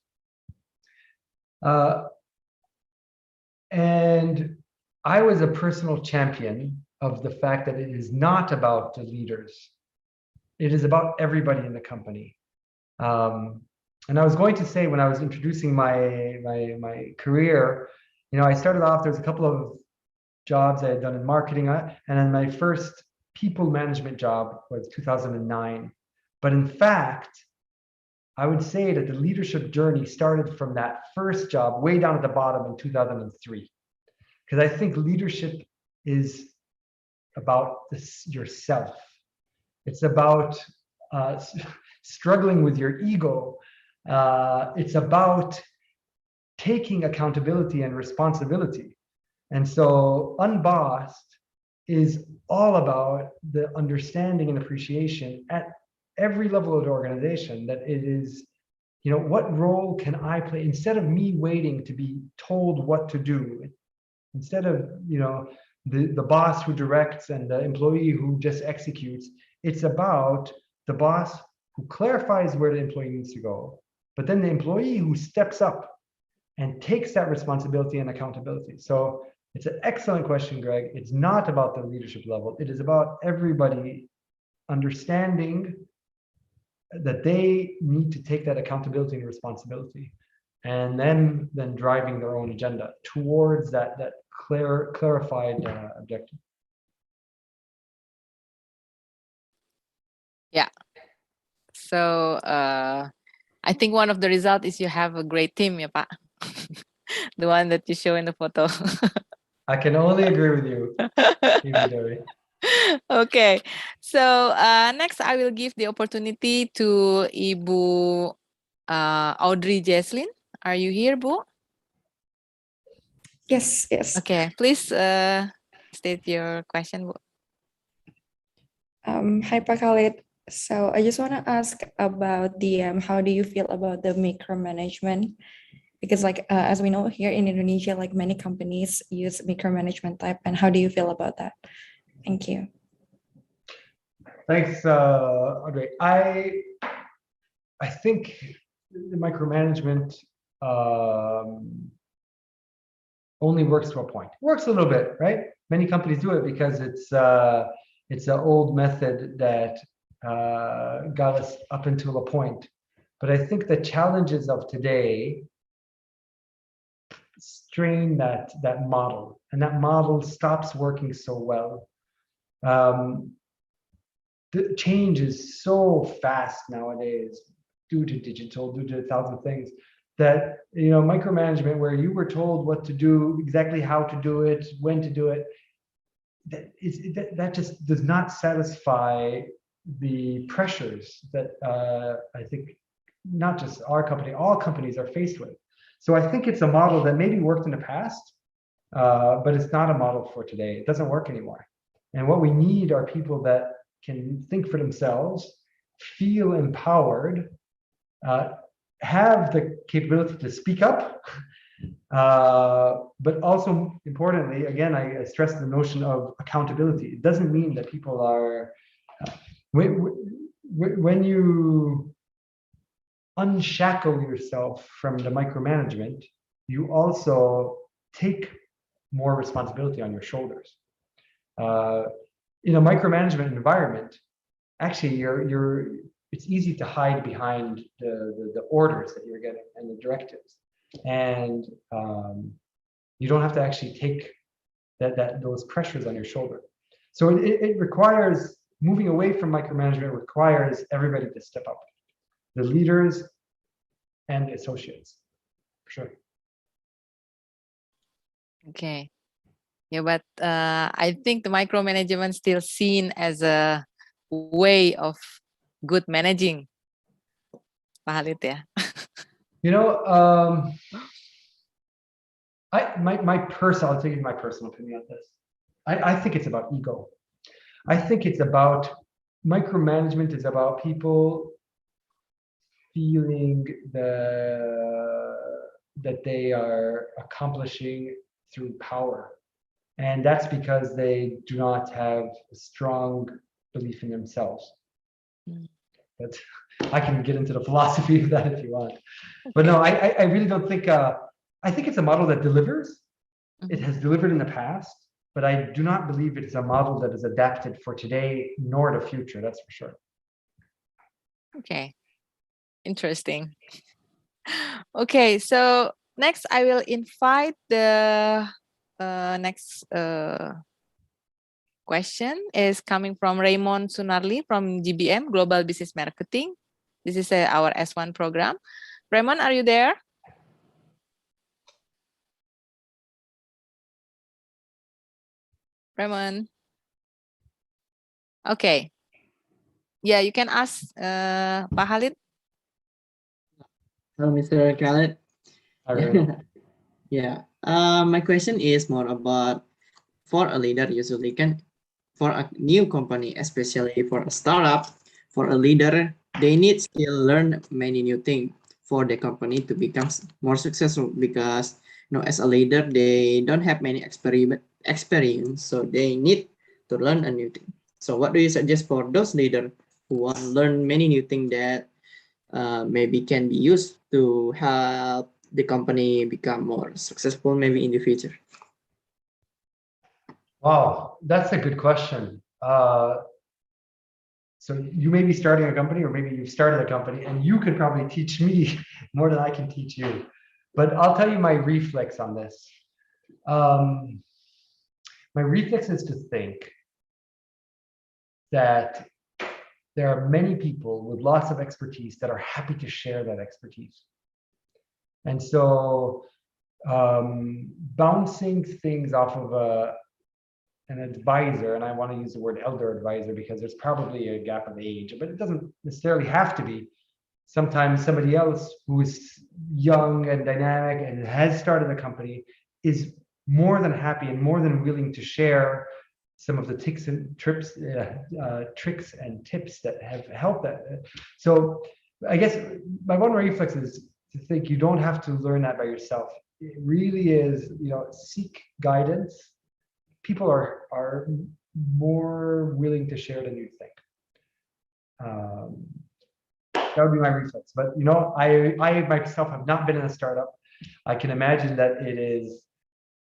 Speaker 3: And I was a personal champion of the fact that it is not about the leaders. It is about everybody in the company. And I was going to say, when I was introducing my career, I started off, there's a couple of jobs I had done in marketing, and then my first people management job was 2009. But in fact, I would say that the leadership journey started from that first job way down at the bottom in 2003. Because I think leadership is about yourself. It's about struggling with your ego. It's about taking accountability and responsibility. And so Unbossed is all about the understanding and appreciation at every level of the organization, that it is, what role can I play? Instead of me waiting to be told what to do, instead of, the boss who directs and the employee who just executes, it's about the boss who clarifies where the employee needs to go, but then the employee who steps up and takes that responsibility and accountability. So it's an excellent question, Greg. It's not about the leadership level. It is about everybody understanding that they need to take that accountability and responsibility, and then driving their own agenda towards that clarified objective.
Speaker 1: Yeah. So I think one of the results is you have a great team, ya Pak. The one that you show in the photo.
Speaker 3: I can only agree with you, Ibu.
Speaker 1: Okay, so next I will give the opportunity to Ibu Audrey Jesslyn. Are you here, Bu?
Speaker 6: Yes.
Speaker 1: Okay, please state your question, Bu.
Speaker 6: Hi, Pak Khalid. So I just want to ask about the how do you feel about the micromanagement? Because as we know here in Indonesia, many companies use micromanagement type, and how do you feel about that? Thank you.
Speaker 3: Thanks, Audrey. I think the micromanagement only works to a point. Works a little bit, right? Many companies do it because it's an old method that got us up until a point. But I think the challenges of today strain that model, and that model stops working so well. The change is so fast nowadays due to digital, due to 1,000 things, that micromanagement, where you were told what to do, exactly how to do it, when to do it, that just does not satisfy the pressures that I think not just our company, all companies are faced with. So I think it's a model that maybe worked in the past, but it's not a model for today. It doesn't work anymore. And what we need are people that can think for themselves, feel empowered, have the capability to speak up, but also importantly, again, I stress the notion of accountability. It doesn't mean that people are, when you unshackle yourself from the micromanagement, you also take more responsibility on your shoulders. In a micromanagement environment, actually, it's easy to hide behind the orders that you're getting and the directives, and you don't have to actually take those pressures on your shoulder. So it requires, moving away from micromanagement requires everybody to step up, the leaders and the associates, for sure.
Speaker 1: Okay. Yeah, but I think the micromanagement still seen as a way of good managing, Pak Khalid, ya.
Speaker 3: You know, I'll tell you my personal opinion on this. I think it's about ego. I think it's about micromanagement is about people feeling that they are accomplishing through power. And that's because they do not have a strong belief in themselves. But I can get into the philosophy of that if you want. But no, I really don't think, I think it's a model that delivers. It has delivered in the past, but I do not believe it is a model that is adapted for today nor the future, that's for sure.
Speaker 1: Okay, interesting. Okay, so next I will invite the next question is coming from Raymond Sunarli from GBM, Global Business Marketing. This is our S1 program. Raymond, are you there? Raymond. Okay. Yeah, you can ask Pak Khalid.
Speaker 7: Hello, Mr. Khalid.
Speaker 3: Hi, Raymond.
Speaker 7: Yeah. My question is more about for a leader usually for a new company, especially for a startup, for a leader, they need to learn many new things for the company to become more successful because as a leader, they don't have many experience, so they need to learn a new thing. So what do you suggest for those leaders who want to learn many new things that maybe can be used to help the company become more successful maybe in the future?
Speaker 3: Wow, that's a good question. So you may be starting a company, or maybe you've started a company, and you can probably teach me more than I can teach you. But I'll tell you my reflex on this. My reflex is to think that there are many people with lots of expertise that are happy to share that expertise. And so bouncing things off of an advisor, and I want to use the word elder advisor because there's probably a gap of age, but it doesn't necessarily have to be. Sometimes somebody else who is young and dynamic and has started a company is more than happy and more than willing to share some of the tricks and tips that have helped that. So I guess my one reflex is to think you don't have to learn that by yourself. It really is, seek guidance. People are more willing to share than you think. That would be my reflex. But I myself have not been in a startup. I can imagine that it is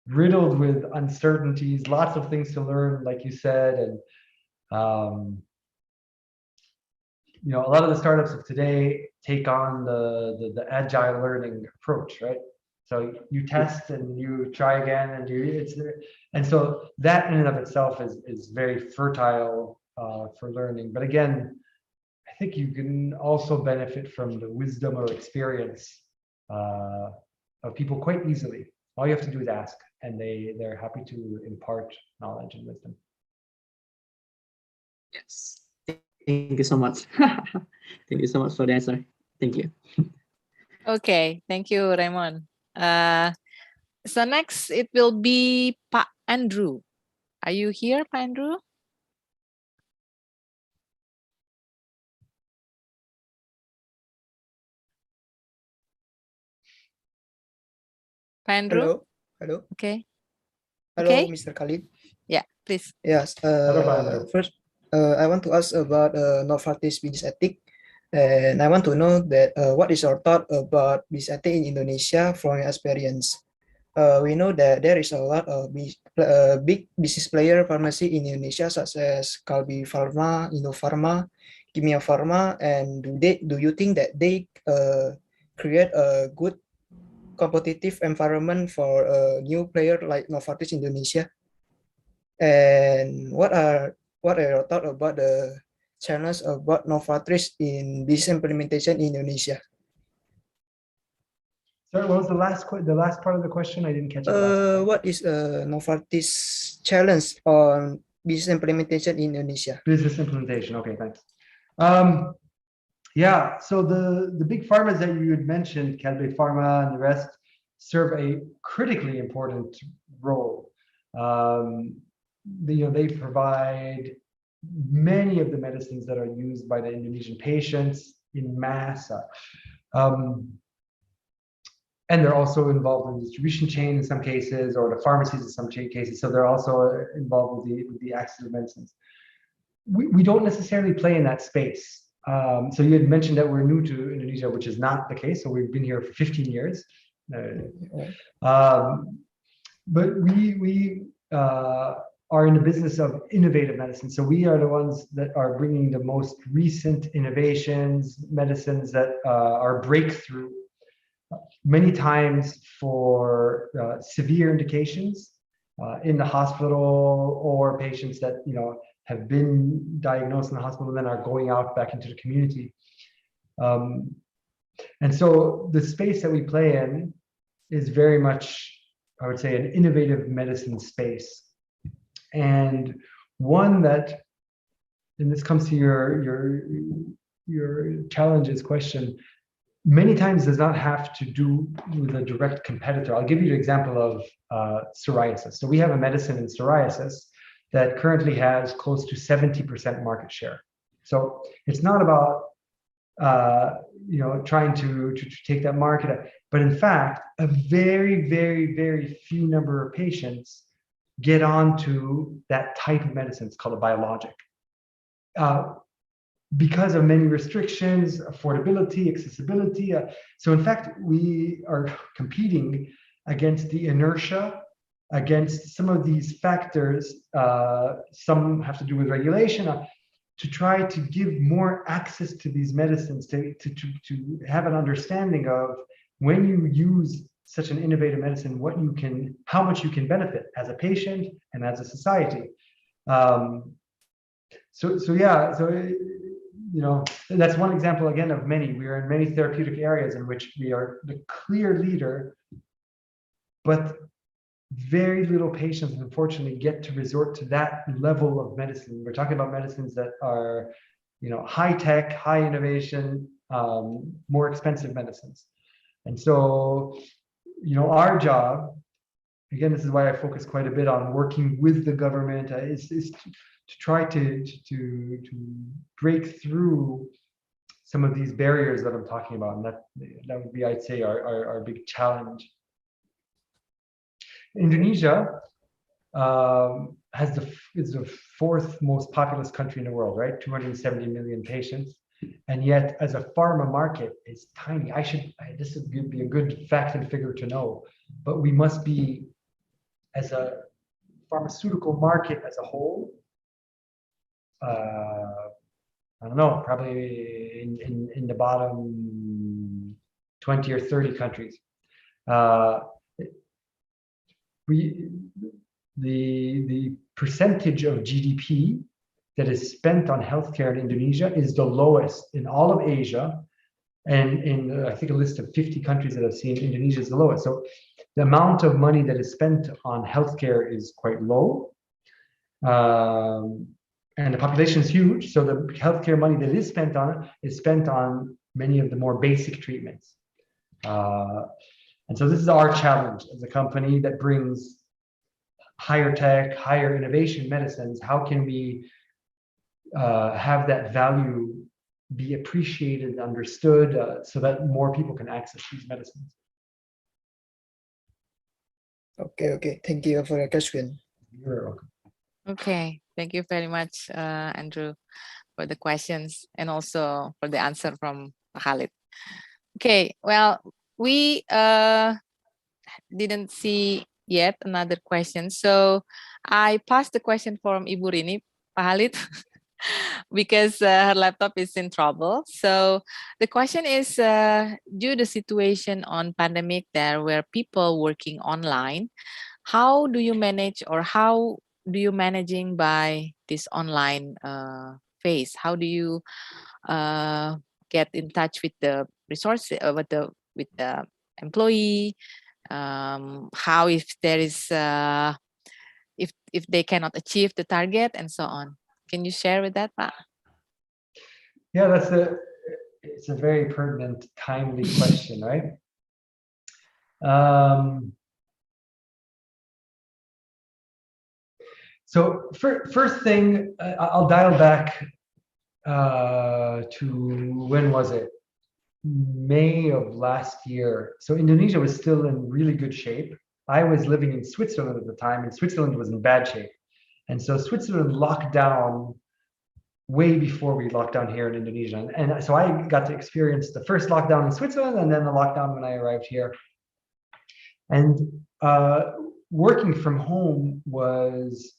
Speaker 3: riddled with uncertainties, lots of things to learn, like you said, and a lot of the startups of today take on the agile learning approach, right? So you test and you try again, and so that in and of itself is very fertile for learning. But again, I think you can also benefit from the wisdom or experience of people quite easily. All you have to do is ask, and they're happy to impart knowledge and wisdom.
Speaker 7: Yes. Thank you so much. Thank you so much for the answer. Thank you.
Speaker 1: Okay, thank you, Raymond. So next it will be Pak Andrew. Are you here, Pak Andrew? Pak Andrew?
Speaker 8: Hello.
Speaker 1: Okay.
Speaker 8: Hello,
Speaker 1: Okay.
Speaker 8: Mr. Khalid.
Speaker 1: Yeah, please.
Speaker 8: Yes. First, I want to ask about Novartis business ethic, and I want to know that what is your thought about business ethic in Indonesia from your experience? We know that there is a lot of big business player pharmacy in Indonesia, such as Kalbi Pharma, Indofarma, Kimia Pharma, and do you think that they create a good competitive environment for a new player like Novartis Indonesia? And what are your thoughts about the challenge about Novartis in this implementation in Indonesia?
Speaker 3: Sorry, what was the last part of the question? I didn't catch it.
Speaker 8: What is Novartis challenge on business implementation in Indonesia?
Speaker 3: Business implementation. Okay, thanks. Yeah, so the big pharmas that you had mentioned, Cadbury Pharma and the rest, serve a critically important role. They provide many of the medicines that are used by the Indonesian patients in mass. And they're also involved in the distribution chain in some cases, or the pharmacies in some cases. So they're also involved with the access of medicines. We don't necessarily play in that space. So you had mentioned that we're new to Indonesia, which is not the case. So we've been here for 15 years. But we are in the business of innovative medicine. So we are the ones that are bringing the most recent innovations, medicines that are breakthrough, many times for severe indications in the hospital, or patients that have been diagnosed in the hospital and then are going out back into the community. And so the space that we play in is very much, I would say, an innovative medicine space. And one that, and this comes to your challenges question, many times does not have to do with a direct competitor. I'll give you an example of psoriasis. So we have a medicine in psoriasis that currently has close to 70% market share. So it's not about trying to take that market, but in fact, a very, very, very few number of patients get onto that type of medicine. It's called a biologic. Because of many restrictions, affordability, accessibility. So in fact, we are competing against the inertia, against some of these factors. Some have to do with regulation, to try to give more access to these medicines, to have an understanding of when you use such an innovative medicine, how much you can benefit as a patient and as a society. That's one example again of many. We are in many therapeutic areas in which we are the clear leader, but very little patients unfortunately get to resort to that level of medicine. We're talking about medicines that are, high tech, high innovation, more expensive medicines. And so, our job, again, this is why I focus quite a bit on working with the government, is to try to break through some of these barriers that I'm talking about. And that would be, I'd say, our big challenge. Indonesia is the fourth most populous country in the world, right? 270 million patients. And yet, as a pharma market, it's tiny. This would be a good fact and figure to know, but we must be, as a pharmaceutical market as a whole, I don't know, probably in the bottom 20 or 30 countries. The percentage of GDP that is spent on healthcare in Indonesia is the lowest in all of Asia, and in I think a list of 50 countries that I've seen, Indonesia is the lowest. So the amount of money that is spent on healthcare is quite low, and the population is huge. So the healthcare money that is spent on many of the more basic treatments. And so this is our challenge as a company that brings higher tech, higher innovation medicines. How can we have that value be appreciated, understood, so that more people can access these medicines?
Speaker 8: Okay. Thank you for your question.
Speaker 3: You're welcome.
Speaker 1: Okay, thank you very much, Andrew, for the questions and also for the answer from Khalid. Okay, well, we didn't see yet another question. So I passed the question from Ibu Rini, Pak Khalid, because her laptop is in trouble. So the question is, due to the situation on pandemic there where people working online, how do you manage, or how do you managing by this online phase? How do you get in touch with the resources, with the employee? How if there is if they cannot achieve the target and so on? Can you share with that, Pak?
Speaker 3: Yeah, that's it's a very pertinent, timely question, right? So first thing, I'll dial back to when was it? May of last year. So Indonesia was still in really good shape. I was living in Switzerland at the time, and Switzerland was in bad shape. And so Switzerland locked down way before we locked down here in Indonesia. And so I got to experience the first lockdown in Switzerland and then the lockdown when I arrived here. And working from home was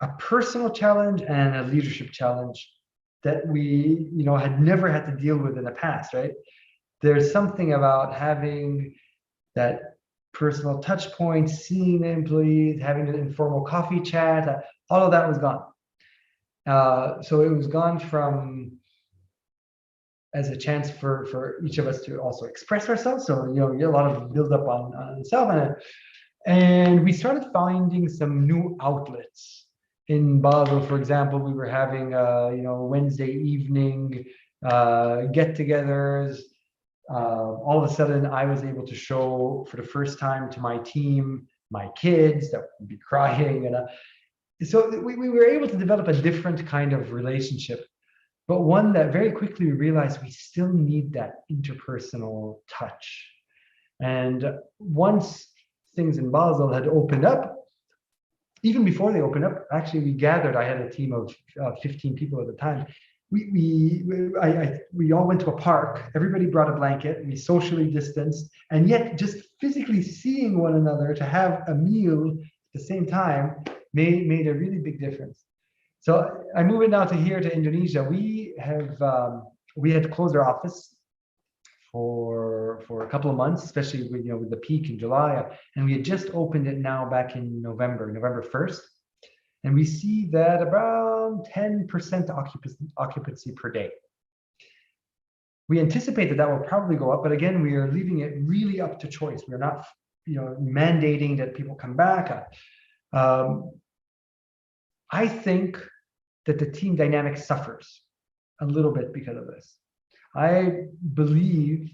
Speaker 3: a personal challenge and a leadership challenge that we, had never had to deal with in the past, right? There's something about having that personal touch point, seeing the employees, having an informal coffee chat, all of that was gone. So it was gone from as a chance for each of us to also express ourselves. So, a lot of build up on self, and we started finding some new outlets. In Basel, for example, we were having, Wednesday evening get-togethers. All of a sudden, I was able to show for the first time to my team, my kids that would be crying. And so we were able to develop a different kind of relationship, but one that very quickly we realized we still need that interpersonal touch. And once things in Basel had opened up, even before they opened up, actually we gathered, I had a team of 15 people at the time. We all went to a park, everybody brought a blanket, we socially distanced, and yet just physically seeing one another to have a meal at the same time made a really big difference. So I move it now to here to Indonesia. We had closed our office for a couple of months, especially with the peak in July, and we had just opened it now back in November 1st, and we see that around 10% occupancy per day. We anticipate that will probably go up, but again, we are leaving it really up to choice. We're not mandating that people come back. I think that the team dynamic suffers a little bit because of this. I believe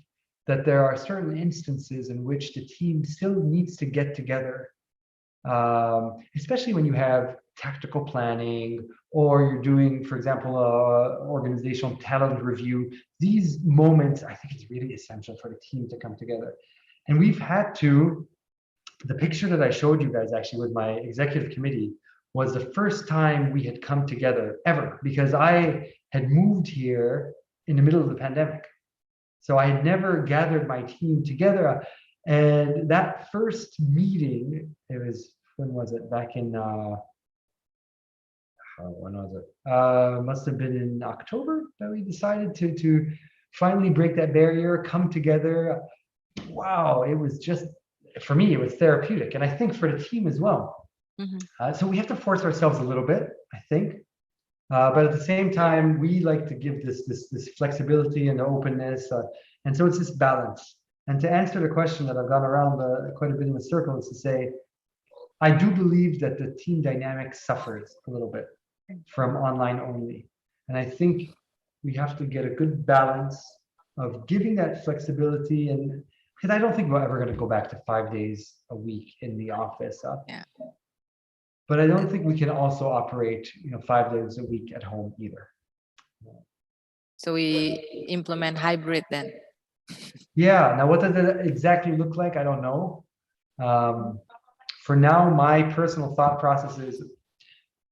Speaker 3: that there are certain instances in which the team still needs to get together, especially when you have tactical planning or you're doing, for example, organizational talent review. These moments, I think it's really essential for the team to come together. And we've had to, the picture that I showed you guys actually with my executive committee was the first time we had come together ever, because I had moved here in the middle of the pandemic. So I had never gathered my team together. And that first meeting, when was it? Back in, when was it? Must have been in October that we decided to finally break that barrier, come together. Wow, it was just, for me, it was therapeutic. And I think for the team as well. Mm-hmm. So we have to force ourselves a little bit, I think. But at the same time, we like to give this flexibility and openness. And so it's this balance. And to answer the question that I've gone around quite a bit in a circle is to say, I do believe that the team dynamic suffers a little bit from online only. And I think we have to get a good balance of giving that flexibility. And because I don't think we're ever going to go back to 5 days a week in the office. Yeah. But I don't think we can also operate, 5 days a week at home either.
Speaker 1: So we implement hybrid then.
Speaker 3: Yeah. Now, what does it exactly look like? I don't know. For now, my personal thought process is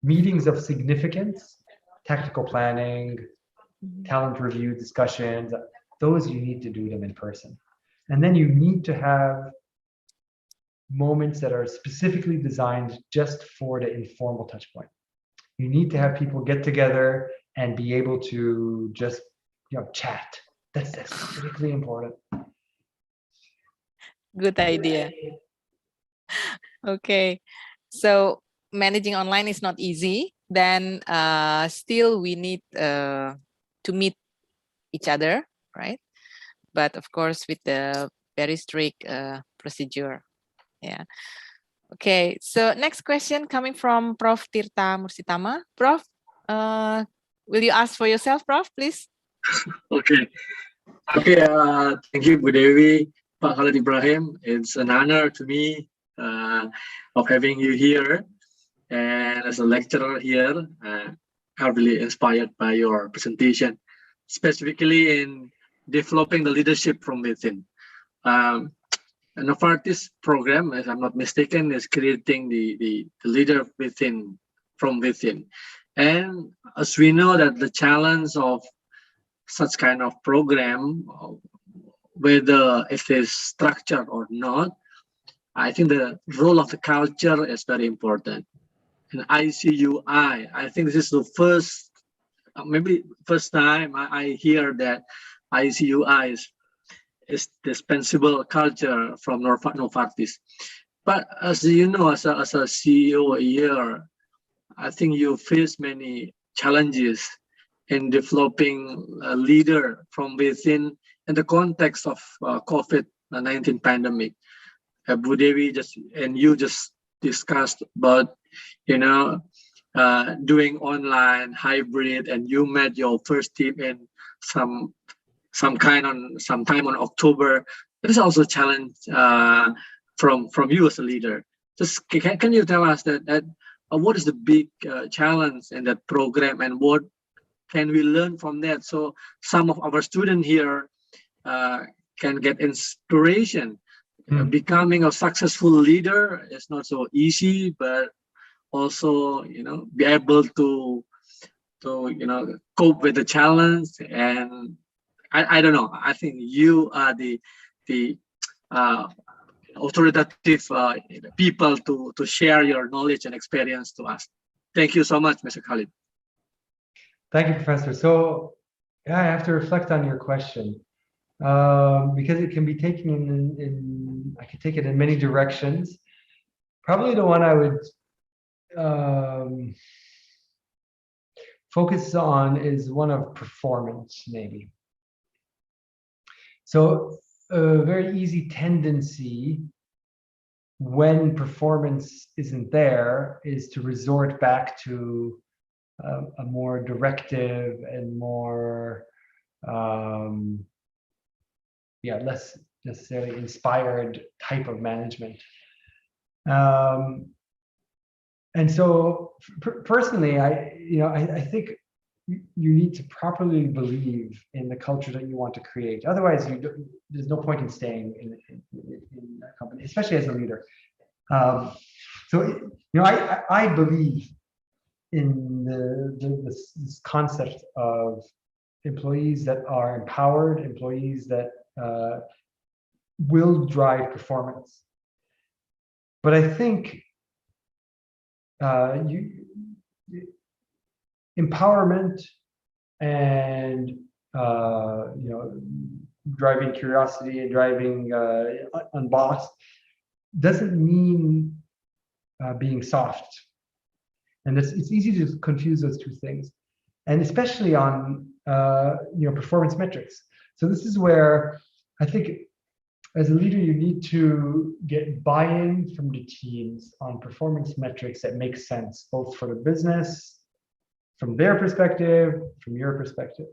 Speaker 3: meetings of significance, tactical planning, talent review discussions. Those you need to do them in person, and then you need to have moments that are specifically designed just for the informal touch point. You need to have people get together and be able to just, chat. That's critically important.
Speaker 1: Good idea. Okay, so managing online is not easy. Then still we need to meet each other, right? But of course with the very strict procedure. Yeah. Okay. So next question coming from Prof. Tirta Mursitama. Prof, will you ask for yourself, Prof, please?
Speaker 9: Okay. Okay. Thank you, Bu Dewi, Pak Khalid Ibrahim. It's an honor to me of having you here. And as a lecturer here, I'm really inspired by your presentation, specifically in developing the leadership from within. And Novartis program, if I'm not mistaken, is creating the leader within, from within. And as we know that the challenge of such kind of program, whether it is structured or not, I think the role of the culture is very important. And ICUI, I think this is the first, maybe first time I hear that ICUI is dispensable culture from Novartis. But as you know, as a CEO here, I think you face many challenges in developing a leader from within in the context of COVID-19 pandemic. Bu Dewi you just discussed about, doing online hybrid, and you met your first team in some time on October. There's also a challenge from you as a leader. Just can you tell us that what is the big challenge in that program, and what can we learn from that? So some of our students here can get inspiration. Becoming a successful leader is not so easy, but also be able to cope with the challenge. And I don't know. I think you are the authoritative people to share your knowledge and experience to us. Thank you so much, Mr. Khalid.
Speaker 3: Thank you, Professor. So yeah, I have to reflect on your question because it can be taken in I could take it in many directions. Probably the one I would focus on is one of performance, maybe. So a very easy tendency when performance isn't there is to resort back to a more directive and more, less necessarily inspired type of management. And so personally, I think you need to properly believe in the culture that you want to create. Otherwise, there's no point in staying in that company, especially as a leader. I believe in this concept of employees that are empowered, employees that will drive performance. But I think empowerment and driving curiosity and driving unbossed doesn't mean being soft, and it's easy to confuse those two things, and especially on performance metrics. So this is where I think as a leader, you need to get buy-in from the teams on performance metrics that make sense, both for the business, from their perspective, from your perspective.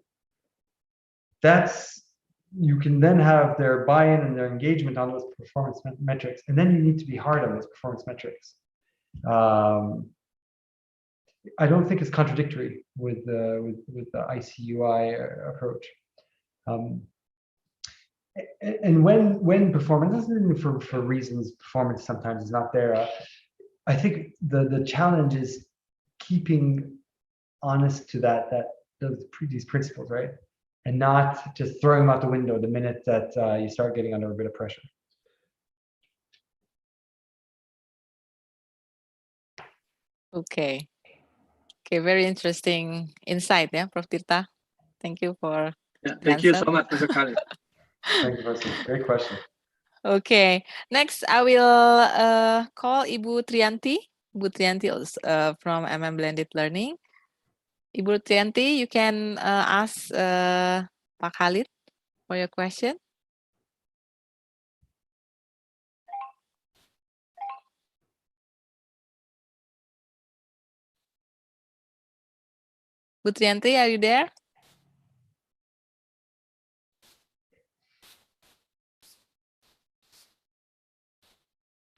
Speaker 3: You can then have their buy-in and their engagement on those performance metrics, and then you need to be hard on those performance metrics. I don't think it's contradictory with the ICUI approach. And when performance isn't for reasons performance sometimes is not there, I think the challenge is keeping honest to these principles, right? And not just throwing them out the window the minute that you start getting under a bit of pressure.
Speaker 1: Okay, very interesting insight, yeah, Prof. Tirta. Thank you for
Speaker 9: thank you so much, Mr. Khalid.
Speaker 3: Thank you, Professor. Great question.
Speaker 1: Okay, next I will call Ibu Trianti. Ibu Trianti from Blended Learning. Ibu Trianti, you can ask Pak Khalid for your question. Bu Trianti, are you there?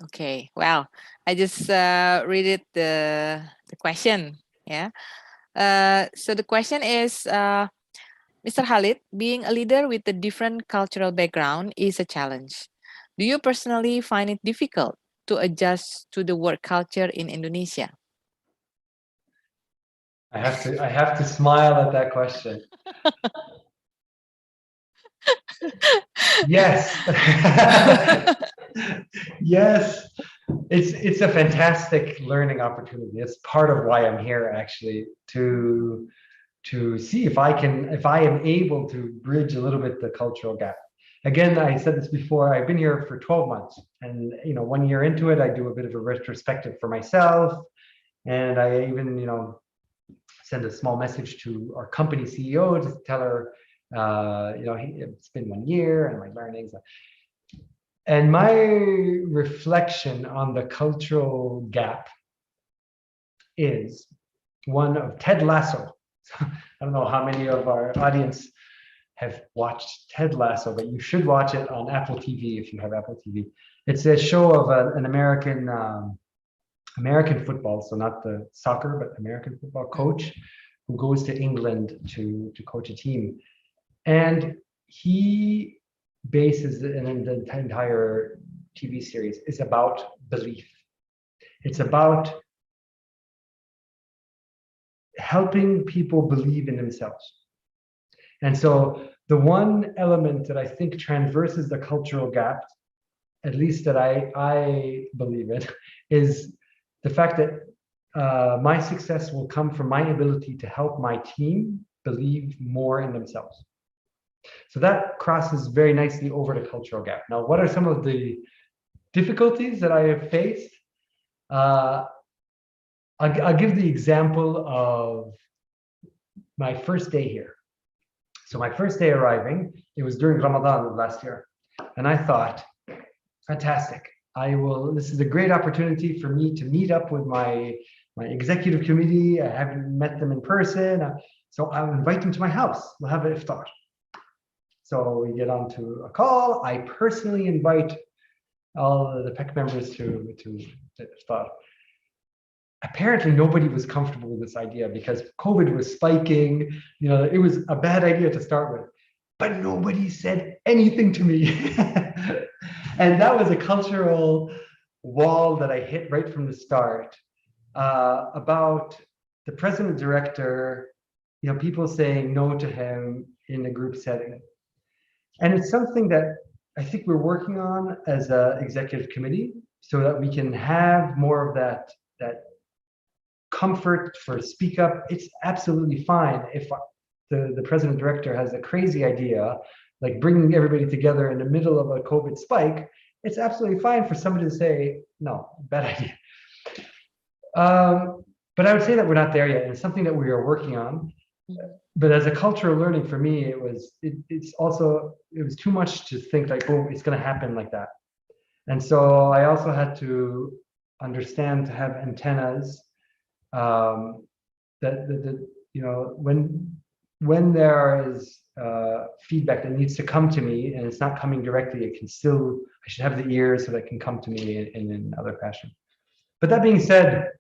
Speaker 1: Okay, well, I just read it the question. Yeah. So the question is, Mr. Khalid, being a leader with a different cultural background is a challenge. Do you personally find it difficult to adjust to the work culture in Indonesia?
Speaker 3: I have to smile at that question. Yes. Yes. It's a fantastic learning opportunity. It's part of why I'm here, actually, to see if I am able to bridge a little bit the cultural gap. Again, I said this before, I've been here for 12 months, and 1 year into it, I do a bit of a retrospective for myself, and I even send a small message to our company CEO to tell her, it's been 1 year and my learnings. And my reflection on the cultural gap is one of Ted Lasso. I don't know how many of our audience have watched Ted Lasso, but you should watch it on Apple TV if you have Apple TV. It's a show of an American football, so not the soccer, but American football coach who goes to England to coach a team. And he bases the entire TV series is about belief. It's about helping people believe in themselves. And so the one element that I think transverses the cultural gap, at least that I believe in, is the fact that my success will come from my ability to help my team believe more in themselves. So that crosses very nicely over the cultural gap. Now, what are some of the difficulties that I have faced? I'll give the example of my first day here. So my first day arriving, it was during Ramadan of last year. And I thought, fantastic. This is a great opportunity for me to meet up with my executive committee. I haven't met them in person. So I'll invite them to my house. We'll have an iftar. So we get onto a call. I personally invite all the PEC members to iftar. Apparently nobody was comfortable with this idea because COVID was spiking. It was a bad idea to start with, but nobody said anything to me. And that was a cultural wall that I hit right from the start, about the president director, people saying no to him in a group setting. And it's something that I think we're working on as an executive committee so that we can have more of that comfort for speak up. It's absolutely fine if the president director has a crazy idea, like bringing everybody together in the middle of a COVID spike. It's absolutely fine for somebody to say, no, bad idea. But I would say that we're not there yet. And it's something that we are working on. But as a cultural learning for me, it was too much to think like, oh, it's going to happen like that. And so I also had to understand to have antennas, when there is feedback that needs to come to me and it's not coming directly, I should have the ears so that it can come to me in another fashion. But that being said,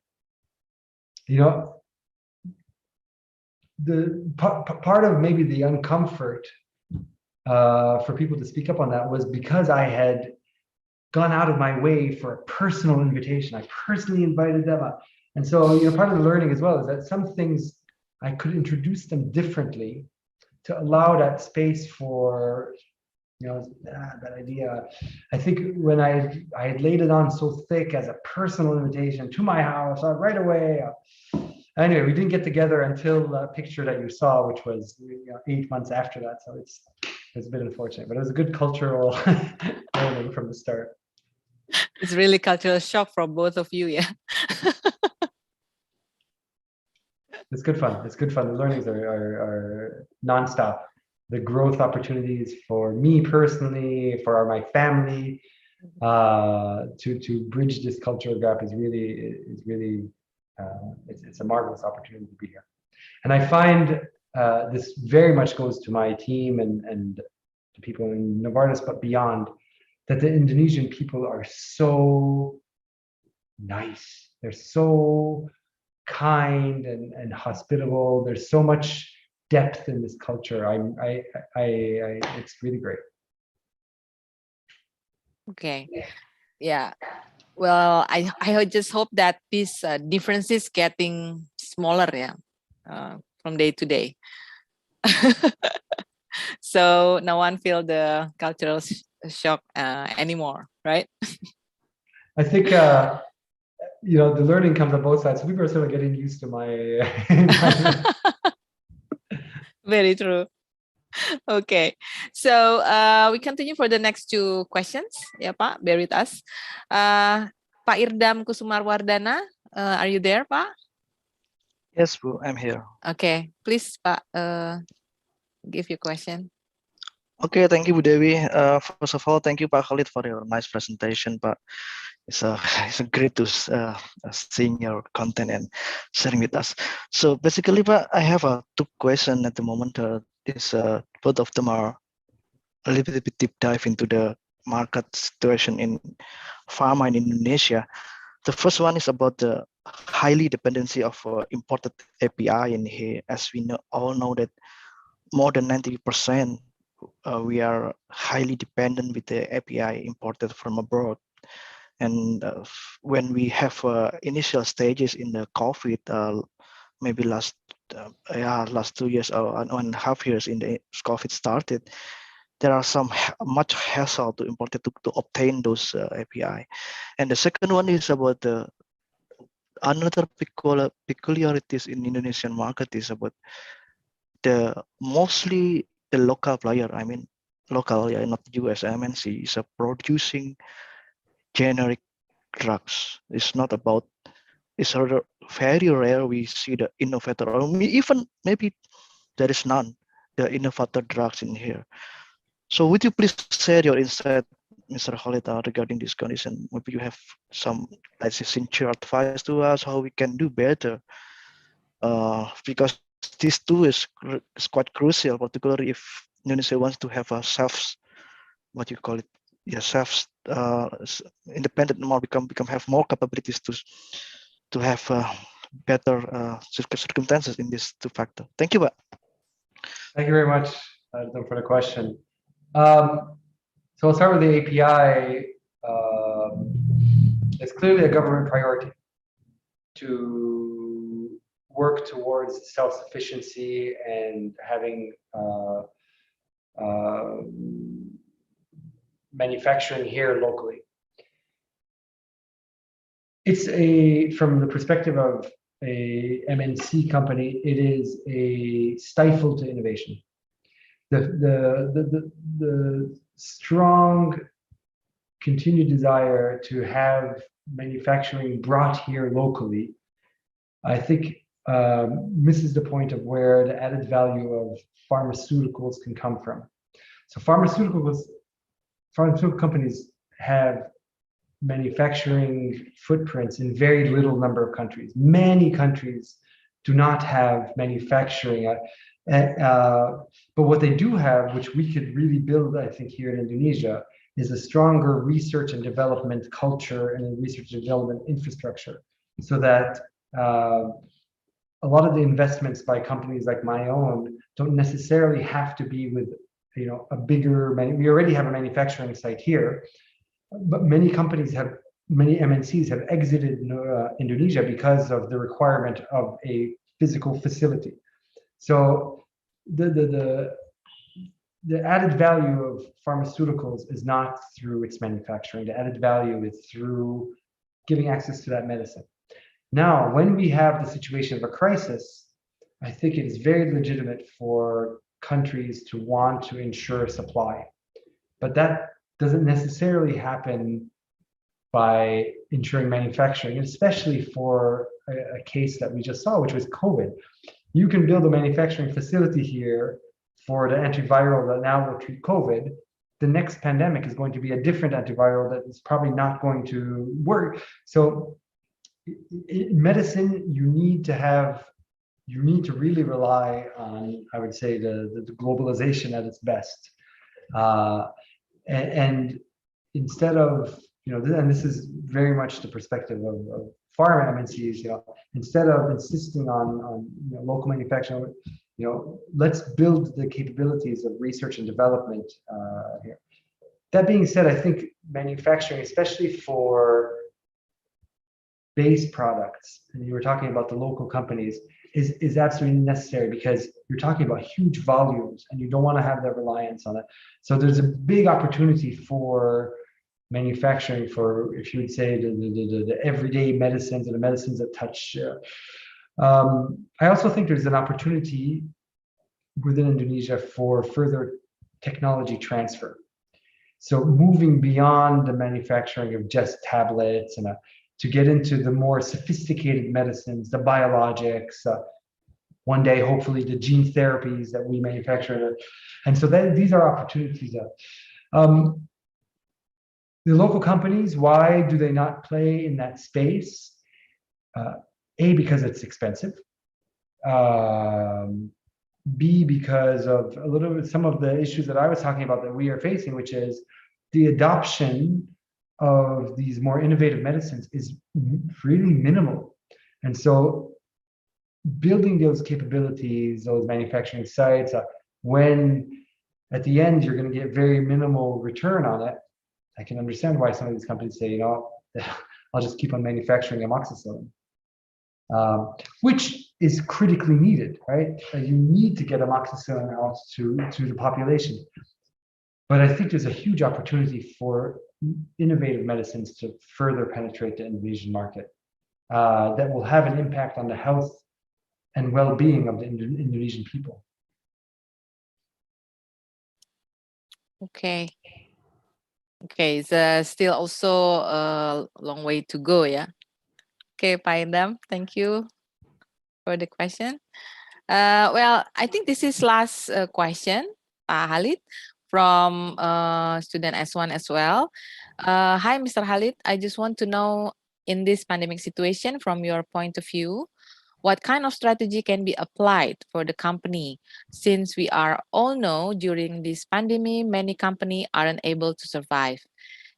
Speaker 3: the part of maybe the uncomfort for people to speak up on that was because I had gone out of my way for a personal invitation. I personally invited them up. And so, part of the learning as well is that some things I could introduce them differently to allow that space for, that idea. I think when I had laid it on so thick as a personal invitation to my house right away. Anyway, we didn't get together until the picture that you saw, which was 8 months after that. So it's a bit unfortunate, but it was a good cultural learning from the start.
Speaker 1: It's really cultural shock from both of you, yeah.
Speaker 3: It's good fun. It's good fun. The learnings are nonstop. The growth opportunities for me personally, for my family, to bridge this cultural gap is really it's a marvelous opportunity to be here. And I find this very much goes to my team and the people in Novartis, but beyond. that the Indonesian people are so nice. They're so kind and hospitable. There's so much depth in this culture. It's really great.
Speaker 1: Okay. Yeah. Well, I just hope that this difference is getting smaller, yeah, from day to day. So no one feel the cultural shock anymore, right?
Speaker 3: I think you know, the learning comes on both sides. So people are sort of getting used to my.
Speaker 1: Very true. Okay, so we continue for the next two questions. Ya Pak, bear with us. Pak Irdam Kusumarwardana, are you there, Pak?
Speaker 10: Yes, Bu, I'm here.
Speaker 1: Okay, please, Pak, give your question.
Speaker 10: Okay, thank you, Bu Dewi. First of all, thank you, Pak Khalid, for your nice presentation, Pak. It's it's great to seeing your content and sharing with us. So basically, Pak, I have two questions at the moment. Both of them are a little bit deep dive into the market situation in pharma in Indonesia. The first one is about the highly dependency of imported API in here. As we all know that more than 90% we are highly dependent with the API imported from abroad. And when we have initial stages in the COVID, maybe last 2 years or 1.5 years in the COVID started, there are some much hassle to import it to obtain those API. And the second one is about the another peculiarities in Indonesian market is about the mostly the local player. I mean, local, yeah, not US MNC is producing generic drugs. It's not about. It's rather very rare we see the innovator, or even maybe there is none, the innovator drugs in here. So would you please share your insight, Mr. Khalid, regarding this condition? Maybe you have some, let's say, sincere advice to us how we can do better, because this too is quite crucial, particularly if Indonesia wants to have a what you call it, self independent, more have more capabilities to have better circumstances in these two factors. Thank you, Pak.
Speaker 3: Thank you very much for the question. So I'll start with the API. It's clearly a government priority to work towards self-sufficiency and having manufacturing here locally. It's from the perspective of a MNC company, it is a stifle to innovation. The strong continued desire to have manufacturing brought here locally, I think misses the point of where the added value of pharmaceuticals can come from. So pharmaceutical companies have manufacturing footprints in very little number of countries. Many countries do not have manufacturing. But what they do have, which we could really build, I think, here in Indonesia, is a stronger research and development culture and a research and development infrastructure, so that a lot of the investments by companies like my own don't necessarily have to be with, you know, a bigger. We already have a manufacturing site here, but many MNCs have exited Indonesia because of the requirement of a physical facility. So the added value of pharmaceuticals is not through its manufacturing. The added value is through giving access to that medicine. Now, when we have the situation of a crisis, I think it is very legitimate for countries to want to ensure supply. But that doesn't necessarily happen by ensuring manufacturing, especially for a case that we just saw, which was COVID. You can build a manufacturing facility here for the antiviral that now will treat COVID. The next pandemic is going to be a different antiviral that is probably not going to work. So in medicine, you need to really rely on, I would say, the globalization at its best. And instead of, and this is very much the perspective of pharma MNCs, instead of insisting on local manufacturing, let's build the capabilities of research and development here. That being said, I think manufacturing, especially for base products, and you were talking about the local companies, is absolutely necessary because you're talking about huge volumes and you don't want to have that reliance on it. So there's a big opportunity for manufacturing for, if you would say, the everyday medicines and the medicines that touch. I also think there's an opportunity within Indonesia for further technology transfer. So moving beyond the manufacturing of just tablets and to get into the more sophisticated medicines, the biologics, one day, hopefully the gene therapies that we manufacture. And so these are opportunities. The local companies, why do they not play in that space? A, because it's expensive. B, because of a little bit some of the issues that I was talking about that we are facing, which is the adoption of these more innovative medicines is really minimal. And so building those capabilities, those manufacturing sites, when at the end you're going to get very minimal return on it, I can understand why some of these companies say, I'll just keep on manufacturing amoxicillin, which is critically needed, right? You need to get amoxicillin out to the population. But I think there's a huge opportunity for innovative medicines to further penetrate the Indonesian market that will have an impact on the health and well-being of the Indonesian people.
Speaker 1: Okay. Okay, it's still also a long way to go, yeah? Okay, Pak Idam, thank you for the question. Well, I think this is last question, Pak Khalid, from student S1 as well. Hi, Mr. Khalid. I just want to know, in this pandemic situation, from your point of view, what kind of strategy can be applied for the company, since we all know during this pandemic, many companies aren't able to survive.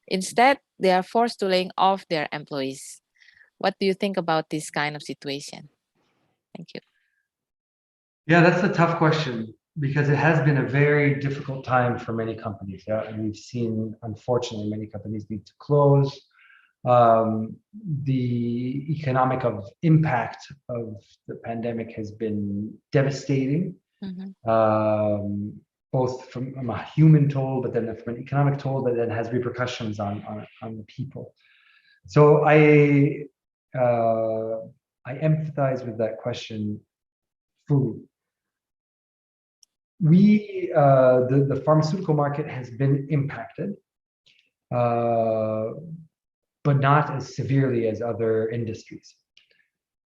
Speaker 1: Instead, they are forced to laying off their employees. What do you think about this kind of situation? Thank you.
Speaker 3: Yeah, that's a tough question because it has been a very difficult time for many companies. Yeah, and we've seen, unfortunately, many companies need to close. The economic impact of the pandemic has been devastating, both from a human toll, but then from an economic toll that then has repercussions on the people. So I empathize with that question fully. The pharmaceutical market has been impacted, but not as severely as other industries.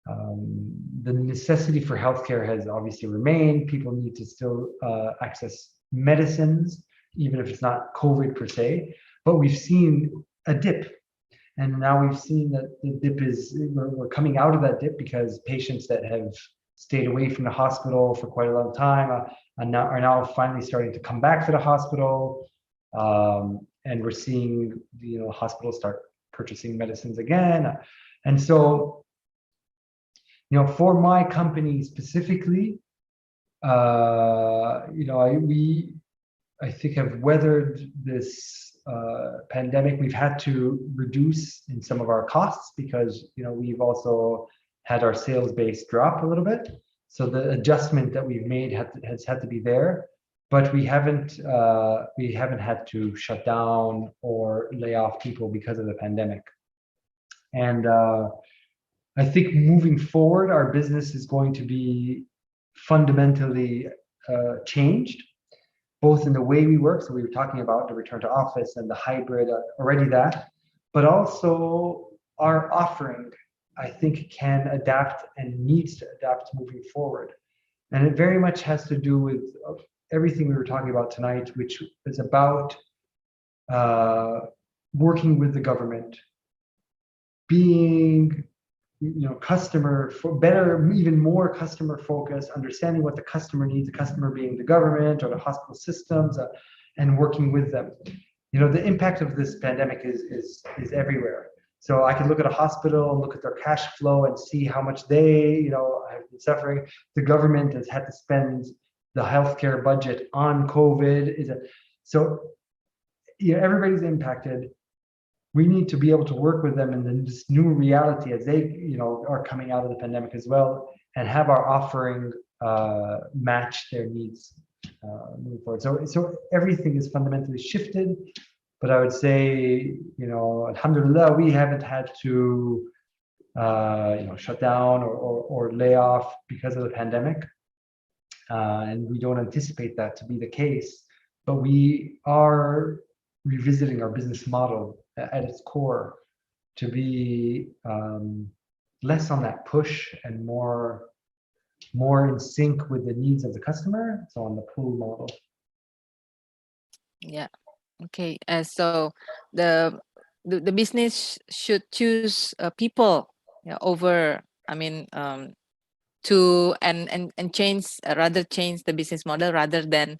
Speaker 3: The necessity for healthcare has obviously remained. People need to still access medicines, even if it's not COVID per se, but we've seen a dip. And now we've seen that the dip we're coming out of that dip because patients that have stayed away from the hospital for quite a long time are now finally starting to come back to the hospital. And we're seeing hospitals start purchasing medicines again. And so, for my company specifically, I think have weathered this pandemic. We've had to reduce in some of our costs because, we've also had our sales base drop a little bit. So the adjustment that we've made has had to be there, but we haven't had to shut down or lay off people because of the pandemic. And I think moving forward, our business is going to be fundamentally changed, both in the way we work. So we were talking about the return to office and the hybrid, already that, but also our offering, I think, can adapt and needs to adapt moving forward. And it very much has to do with everything we were talking about tonight, which is about working with the government, being customer for better, even more customer focused, understanding what the customer needs, the customer being the government or the hospital systems, and working with them. the impact of this pandemic is everywhere. So I can look at a hospital, look at their cash flow, and see how much they, have been suffering. The government has had to spend the healthcare budget on COVID. So everybody's impacted. We need to be able to work with them in this new reality as they, are coming out of the pandemic as well, and have our offering match their needs moving forward. So everything is fundamentally shifted. But I would say, alhamdulillah, we haven't had to, shut down or lay off because of the pandemic. And we don't anticipate that to be the case. But we are revisiting our business model at its core to be less on that push and more in sync with the needs of the customer. So on the pull model.
Speaker 1: Yeah. Okay. So the business should choose people over. To and change the business model rather than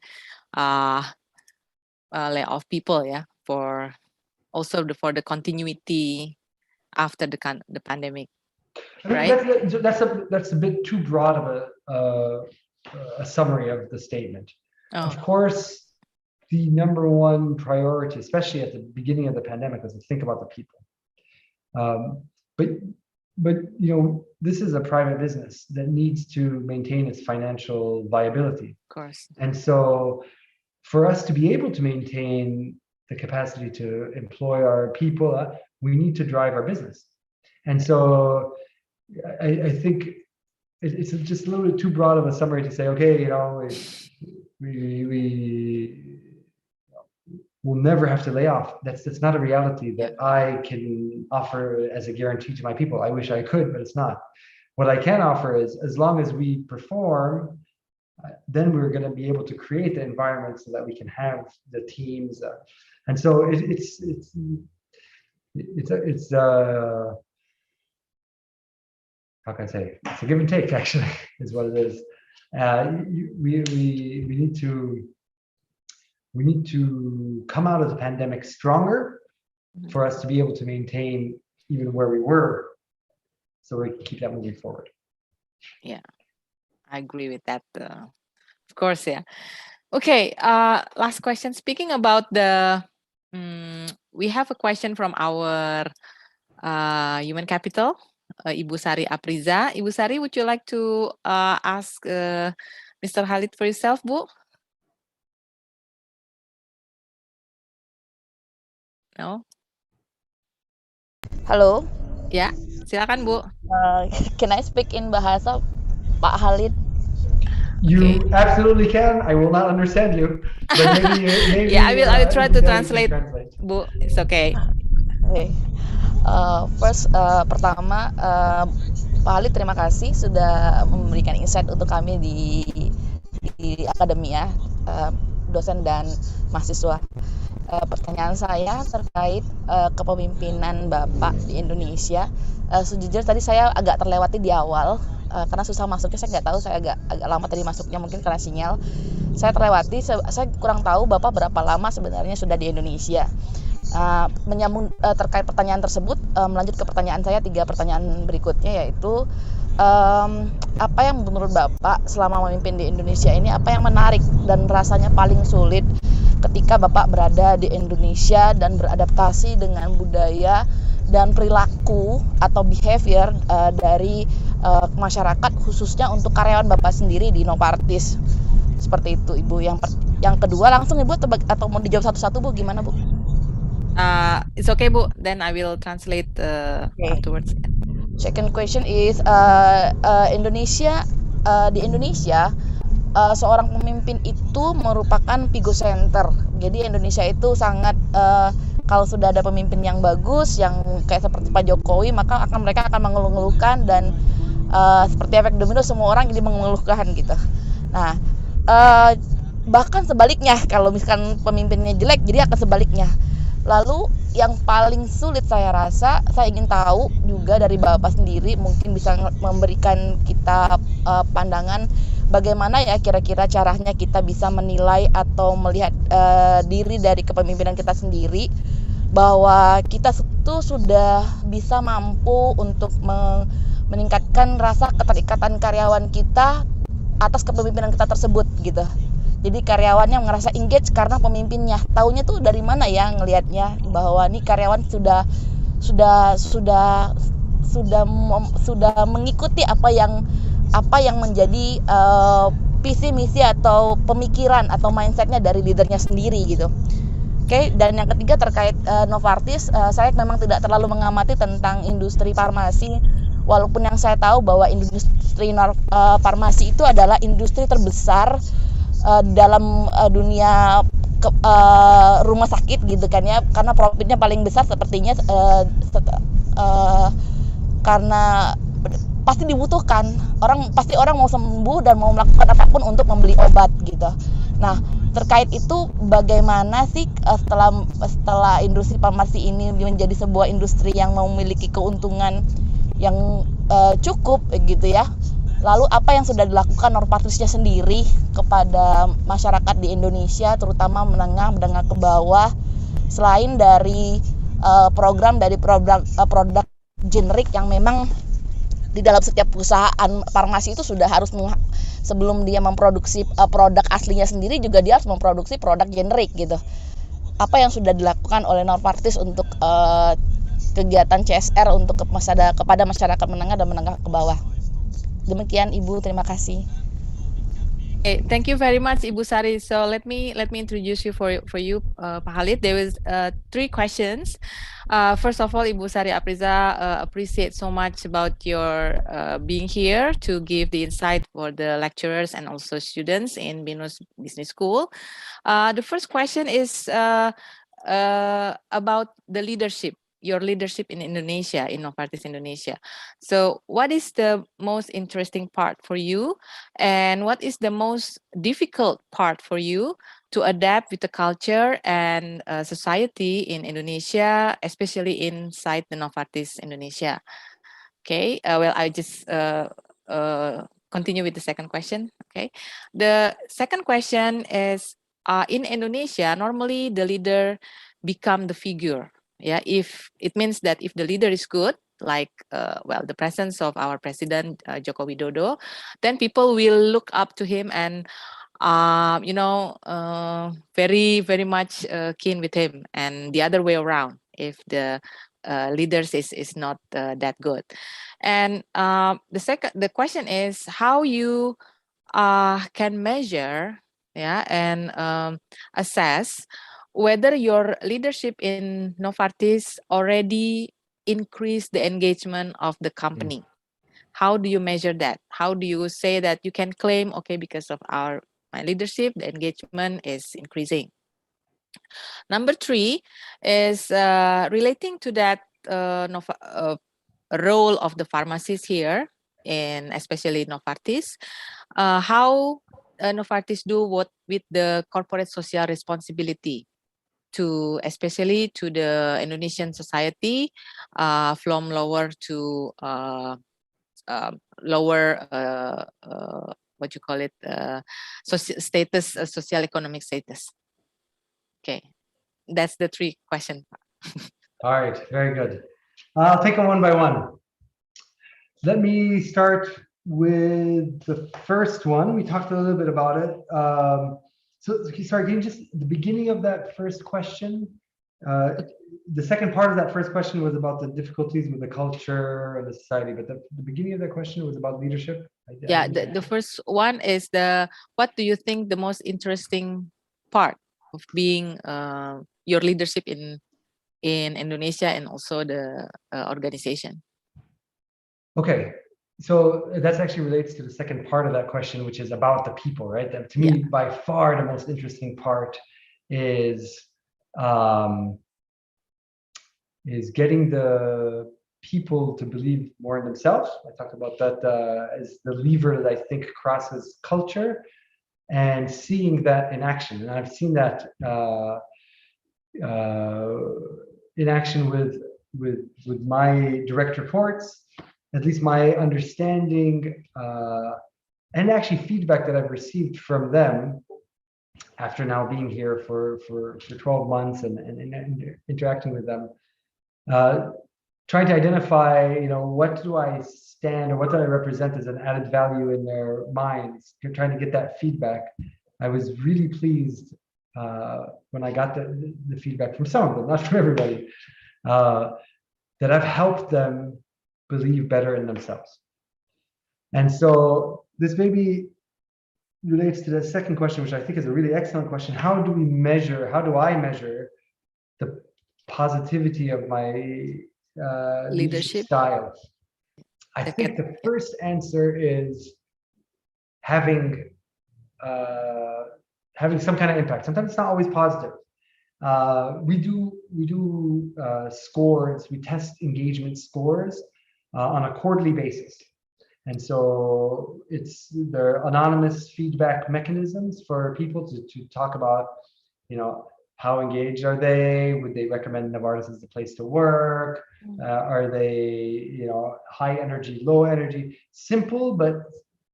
Speaker 1: lay off people. Yeah. For the continuity after the pandemic. Right.
Speaker 3: That's a bit too broad of a summary of the statement. Of course, the number one priority, especially at the beginning of the pandemic, was to think about the people. But this is a private business that needs to maintain its financial viability.
Speaker 1: Of course.
Speaker 3: And so, for us to be able to maintain the capacity to employ our people, we need to drive our business. And so, I think it's just a little bit too broad of a summary to say, okay, we'll never have to lay off. That's not a reality that I can offer as a guarantee to my people. I wish I could, but it's not. What I can offer is, as long as we perform, then we're going to be able to create the environment so that we can have the teams. And so it's how can I say? It's a give and take, actually, is what it is. We need to come out of the pandemic stronger for us to be able to maintain even where we were, so we can keep that moving forward.
Speaker 1: Yeah, I agree with that. Of course, yeah. Okay, last question. Speaking about we have a question from our human capital, Ibu Sari Apriza. Ibu Sari, would you like to ask Mr. Khalid for yourself, Bu? No?
Speaker 11: Halo.
Speaker 1: Ya, silakan Bu.
Speaker 11: Can I speak in bahasa Pak Khalid?
Speaker 3: You absolutely can. I will not understand you, but maybe
Speaker 1: yeah, I will try to translate. Bu, it's okay.
Speaker 11: Okay. First, pertama, Pak Khalid, terima kasih sudah memberikan insight untuk kami di akademi ya, dosen dan mahasiswa. Pertanyaan saya terkait kepemimpinan Bapak di Indonesia. Sejujurnya tadi saya agak terlewati di awal karena susah masuknya, saya nggak tahu, saya agak lama tadi masuknya mungkin karena sinyal. Saya terlewati, saya kurang tahu Bapak berapa lama sebenarnya sudah di Indonesia. Menyambung terkait pertanyaan tersebut, melanjut ke pertanyaan saya, 3 pertanyaan berikutnya, yaitu apa yang menurut Bapak selama memimpin di Indonesia ini, apa yang menarik dan rasanya paling sulit ketika Bapak berada di Indonesia dan beradaptasi dengan budaya dan perilaku atau behavior dari masyarakat, khususnya untuk karyawan Bapak sendiri di Novartis. Seperti itu, Ibu. Yang kedua, langsung Ibu atau mau dijawab satu-satu, Bu? Gimana, Bu?
Speaker 1: It's okay, Bu. Then I will translate afterwards.
Speaker 11: Second question is Indonesia, di Indonesia seorang pemimpin itu merupakan pigo center. Jadi Indonesia itu sangat kalau sudah ada pemimpin yang bagus, yang kayak seperti Pak Jokowi, maka mereka akan mengeluh-ngeluhkan dan seperti efek domino, semua orang jadi mengeluhkan gitu. Nah, bahkan sebaliknya, kalau misalkan pemimpinnya jelek, jadi akan sebaliknya. Lalu yang paling sulit saya rasa, saya ingin tahu juga dari Bapak sendiri, mungkin bisa memberikan kita pandangan bagaimana ya kira-kira caranya kita bisa menilai atau melihat diri dari kepemimpinan kita sendiri, bahwa kita itu sudah bisa mampu untuk meningkatkan rasa keterikatan karyawan kita atas kepemimpinan kita tersebut gitu. Jadi karyawannya ngerasa engage karena pemimpinnya. Taunya tuh dari mana ya ngelihatnya bahwa nih karyawan sudah mengikuti apa yang menjadi visi misi atau pemikiran atau mindsetnya dari leadernya sendiri gitu. Oke, dan yang ketiga terkait Novartis, saya memang tidak terlalu mengamati tentang industri farmasi, walaupun yang saya tahu bahwa industri farmasi itu adalah industri terbesar dalam dunia rumah sakit gitu kan ya, karena profitnya paling besar sepertinya karena pasti dibutuhkan pasti orang mau sembuh dan mau melakukan apapun untuk membeli obat gitu. Nah, terkait itu bagaimana sih setelah industri farmasi ini menjadi sebuah industri yang memiliki keuntungan yang cukup gitu ya. Lalu apa yang sudah dilakukan Novartisnya sendiri kepada masyarakat di Indonesia, terutama menengah ke bawah, selain dari program produk generik yang memang di dalam setiap perusahaan farmasi itu sudah harus sebelum dia memproduksi produk aslinya sendiri juga dia harus memproduksi produk generik gitu. Apa yang sudah dilakukan oleh Novartis untuk kegiatan CSR untuk kepada masyarakat menengah dan menengah ke bawah. Demikian Ibu, terima kasih.
Speaker 1: Okay, thank you very much, Ibu Sari. So let me introduce you for you, Pak Khalid. There was 3 questions. First of all, Ibu Sari Apriza appreciate so much about your being here to give the insight for the lecturers and also students in BINUS Business School. The first question is about the leadership. Your leadership in Indonesia, in Novartis Indonesia. So what is the most interesting part for you? And what is the most difficult part for you to adapt with the culture and society in Indonesia, especially inside the Novartis Indonesia? Okay, well, I just continue with the second question. Okay, the second question is, in Indonesia, normally the leader become the figure. Yeah, if it means that if the leader is good, like well, the presence of our president Joko Widodo, then people will look up to him and very much keen with him, and the other way around if the leaders is not that good. And the question is how you can measure, yeah, and assess whether your leadership in Novartis already increased the engagement of the company. How do you measure that? How do you say that you can claim, okay, because of my leadership, the engagement is increasing? Number 3 is relating to that role of the pharmacists here, in especially Novartis. How Novartis do what with the corporate social responsibility, especially to the Indonesian society, from lower to lower what you call it, status, social economic status. Okay, that's the 3 questions.
Speaker 3: All right, very good. I'll take them one by one. Let me start with the first one. We talked a little bit about it. Sorry, can you just, the beginning of that first question, the second part of that first question was about the difficulties with the culture and the society, but the beginning of that question was about leadership.
Speaker 1: Yeah, the first one is what do you think the most interesting part of being your leadership in Indonesia and also the organization?
Speaker 3: Okay, so that actually relates to the second part of that question, which is about the people, right? That, to me, by far the most interesting part is getting the people to believe more in themselves. I talked about that as the lever that I think crosses culture, and seeing that in action. And I've seen that in action with my direct reports. At least my understanding and actually feedback that I've received from them after now being here for 12 months and interacting with them, trying to identify, what do I stand or what do I represent as an added value in their minds. You're trying to get that feedback. I was really pleased when I got the feedback from some of them, not from everybody, that I've helped them believe better in themselves. And so this maybe relates to the second question, which I think is a really excellent question. How do I measure the positivity of my leadership style? I think the first answer is having some kind of impact. Sometimes it's not always positive. We do scores. We test engagement scores on a quarterly basis. And so they're anonymous feedback mechanisms for people to talk about, how engaged are they? Would they recommend Novartis as the place to work? Are they, high energy, low energy? Simple but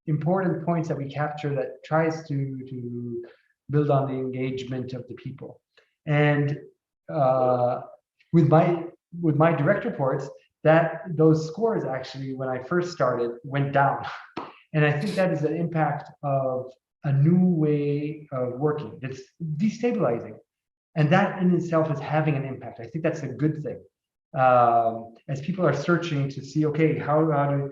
Speaker 3: important points that we capture that tries to build on the engagement of the people. And with my direct reports, those scores actually, when I first started, went down. And I think that is an impact of a new way of working. It's destabilizing. And that in itself is having an impact. I think that's a good thing. As people are searching to see, okay, how do,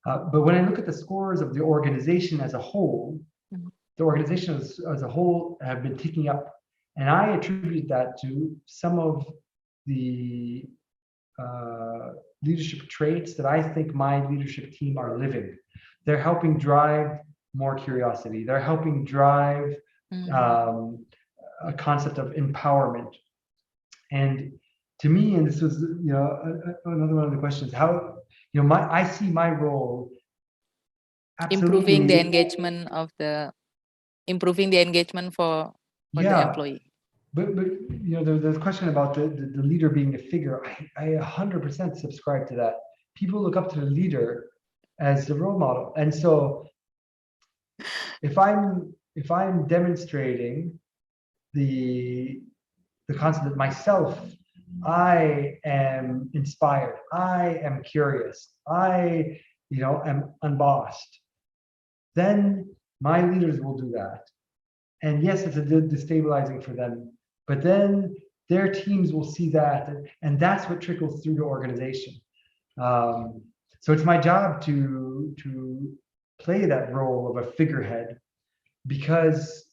Speaker 3: but when I look at the scores of the organization as a whole, the organization as a whole have been ticking up. And I attribute that to some of the leadership traits that I think my leadership team are living. They're helping drive more curiosity. They're helping drive a concept of empowerment. And to me, and this was, another one of the questions, how, I see my role
Speaker 1: improving the engagement for the employee.
Speaker 3: But the question about the leader being a figure, I 100% subscribe to that. People look up to the leader as the role model. And so if I'm demonstrating the concept that myself, I am inspired, I am curious, I am unbossed, then my leaders will do that. And yes, it's a destabilizing for them, but then their teams will see that, and that's what trickles through the organization. So it's my job to play that role of a figurehead, because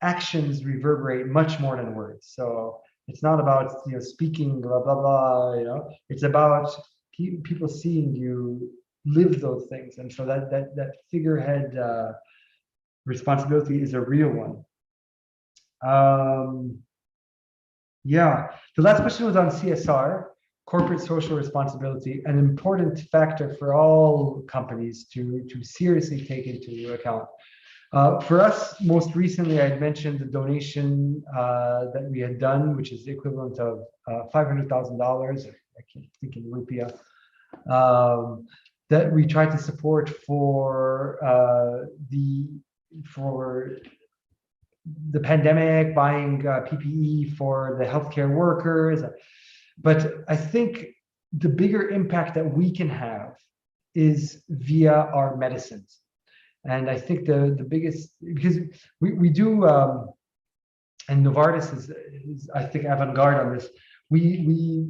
Speaker 3: actions reverberate much more than words. So it's not about speaking blah blah blah. It's about people seeing you live those things, and so that figurehead responsibility is a real one. The last question was on CSR, corporate social responsibility, an important factor for all companies to seriously take into account. For us, most recently, I had mentioned the donation that we had done, which is the equivalent of $500,000, I can't think in rupiah, that we tried to support for the pandemic, buying PPE for the healthcare workers. But I think the bigger impact that we can have is via our medicines. And I think the biggest, because we do, and Novartis is I think avant-garde on this. We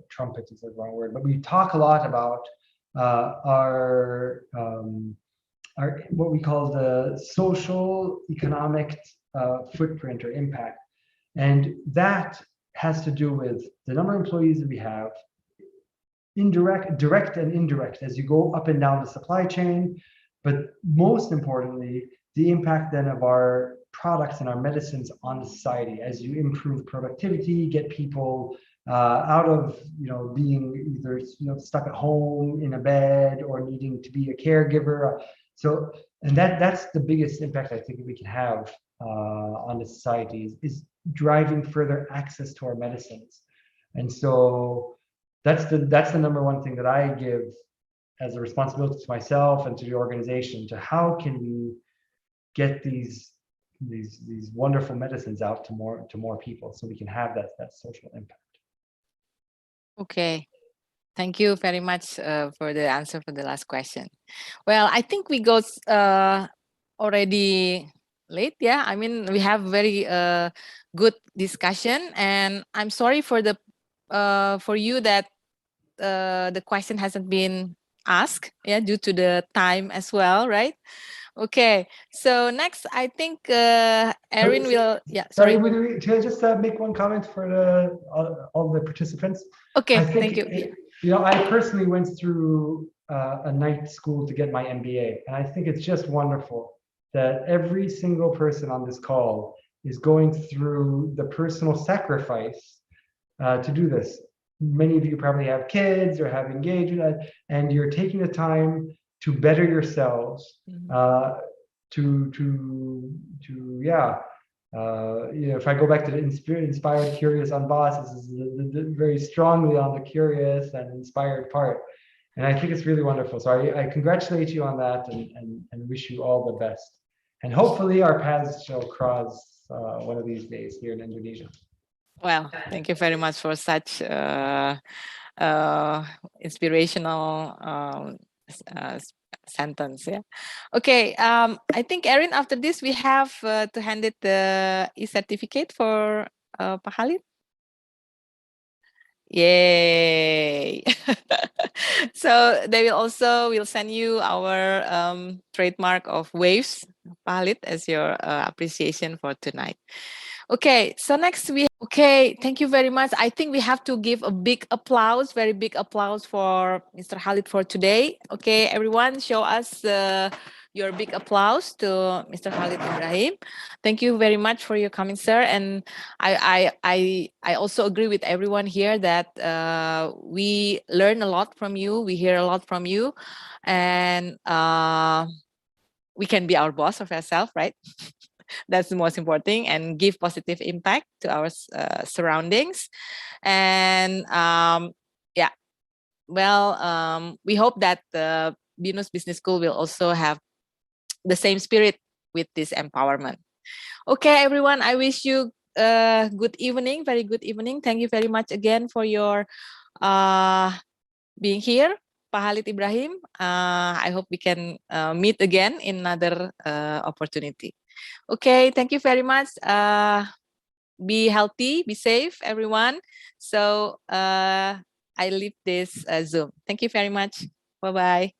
Speaker 3: trumpet is the wrong word, but we talk a lot about our what we call the social economic footprint or impact, and that has to do with the number of employees that we have, direct and indirect, as you go up and down the supply chain, but most importantly, the impact then of our products and our medicines on the society as you improve productivity, get people out of being either stuck at home in a bed or needing to be a caregiver. So, and that's the biggest impact I think that we can have on the society is driving further access to our medicines. And so that's the number one thing that I give as a responsibility to myself and to the organization, to how can we get these wonderful medicines out to more people so we can have that social impact.
Speaker 1: Okay. Thank you very much for the answer for the last question. Well, I think we got already late. Yeah, I mean, we have very good discussion, and I'm sorry for the for you that the question hasn't been asked. Yeah, due to the time as well, right? Okay. So next, I think Erin will. Yeah.
Speaker 3: Sorry,
Speaker 1: Sorry.
Speaker 3: can I just make one comment for all the participants?
Speaker 1: Okay.
Speaker 3: I think
Speaker 1: Thank you.
Speaker 3: you know, I personally went through a night school to get my MBA, and I think it's just wonderful that every single person on this call is going through the personal sacrifice to do this. Many of you probably have kids or have engagement, and you're taking the time to better yourselves, yeah. You know, if I go back to the inspired, curious, unbossed, this is very strongly on the curious and inspired part. And I think it's really wonderful. So I congratulate you on that and wish you all the best. And hopefully our paths shall cross one of these days here in Indonesia.
Speaker 1: Well, thank you very much for such inspirational sentence. Yeah. Okay. I think Erin, after this, we have to hand it the e-certificate for Pak Khalid. Yay! So they will send you our trademark of waves, Pak Khalid, as your appreciation for tonight. Okay, so next thank you very much. I think we have to give a big applause, very big applause for Mr. Khalid for today. Okay, everyone, show us your big applause to Mr. Khalid Ibrahim. Thank you very much for your coming, sir. And I also agree with everyone here that we learn a lot from you. We hear a lot from you, and we can be our boss of ourselves, right? That's the most important thing, and give positive impact to our surroundings. And yeah, well, we hope that the BINUS Business School will also have the same spirit with this empowerment. Okay, everyone, I wish you good evening, very good evening. Thank you very much again for your being here, Pak Khalid Ibrahim. I hope we can meet again in another opportunity. Okay, thank you very much. Be healthy, be safe, everyone. So I leave this Zoom. Thank you very much. Bye-bye.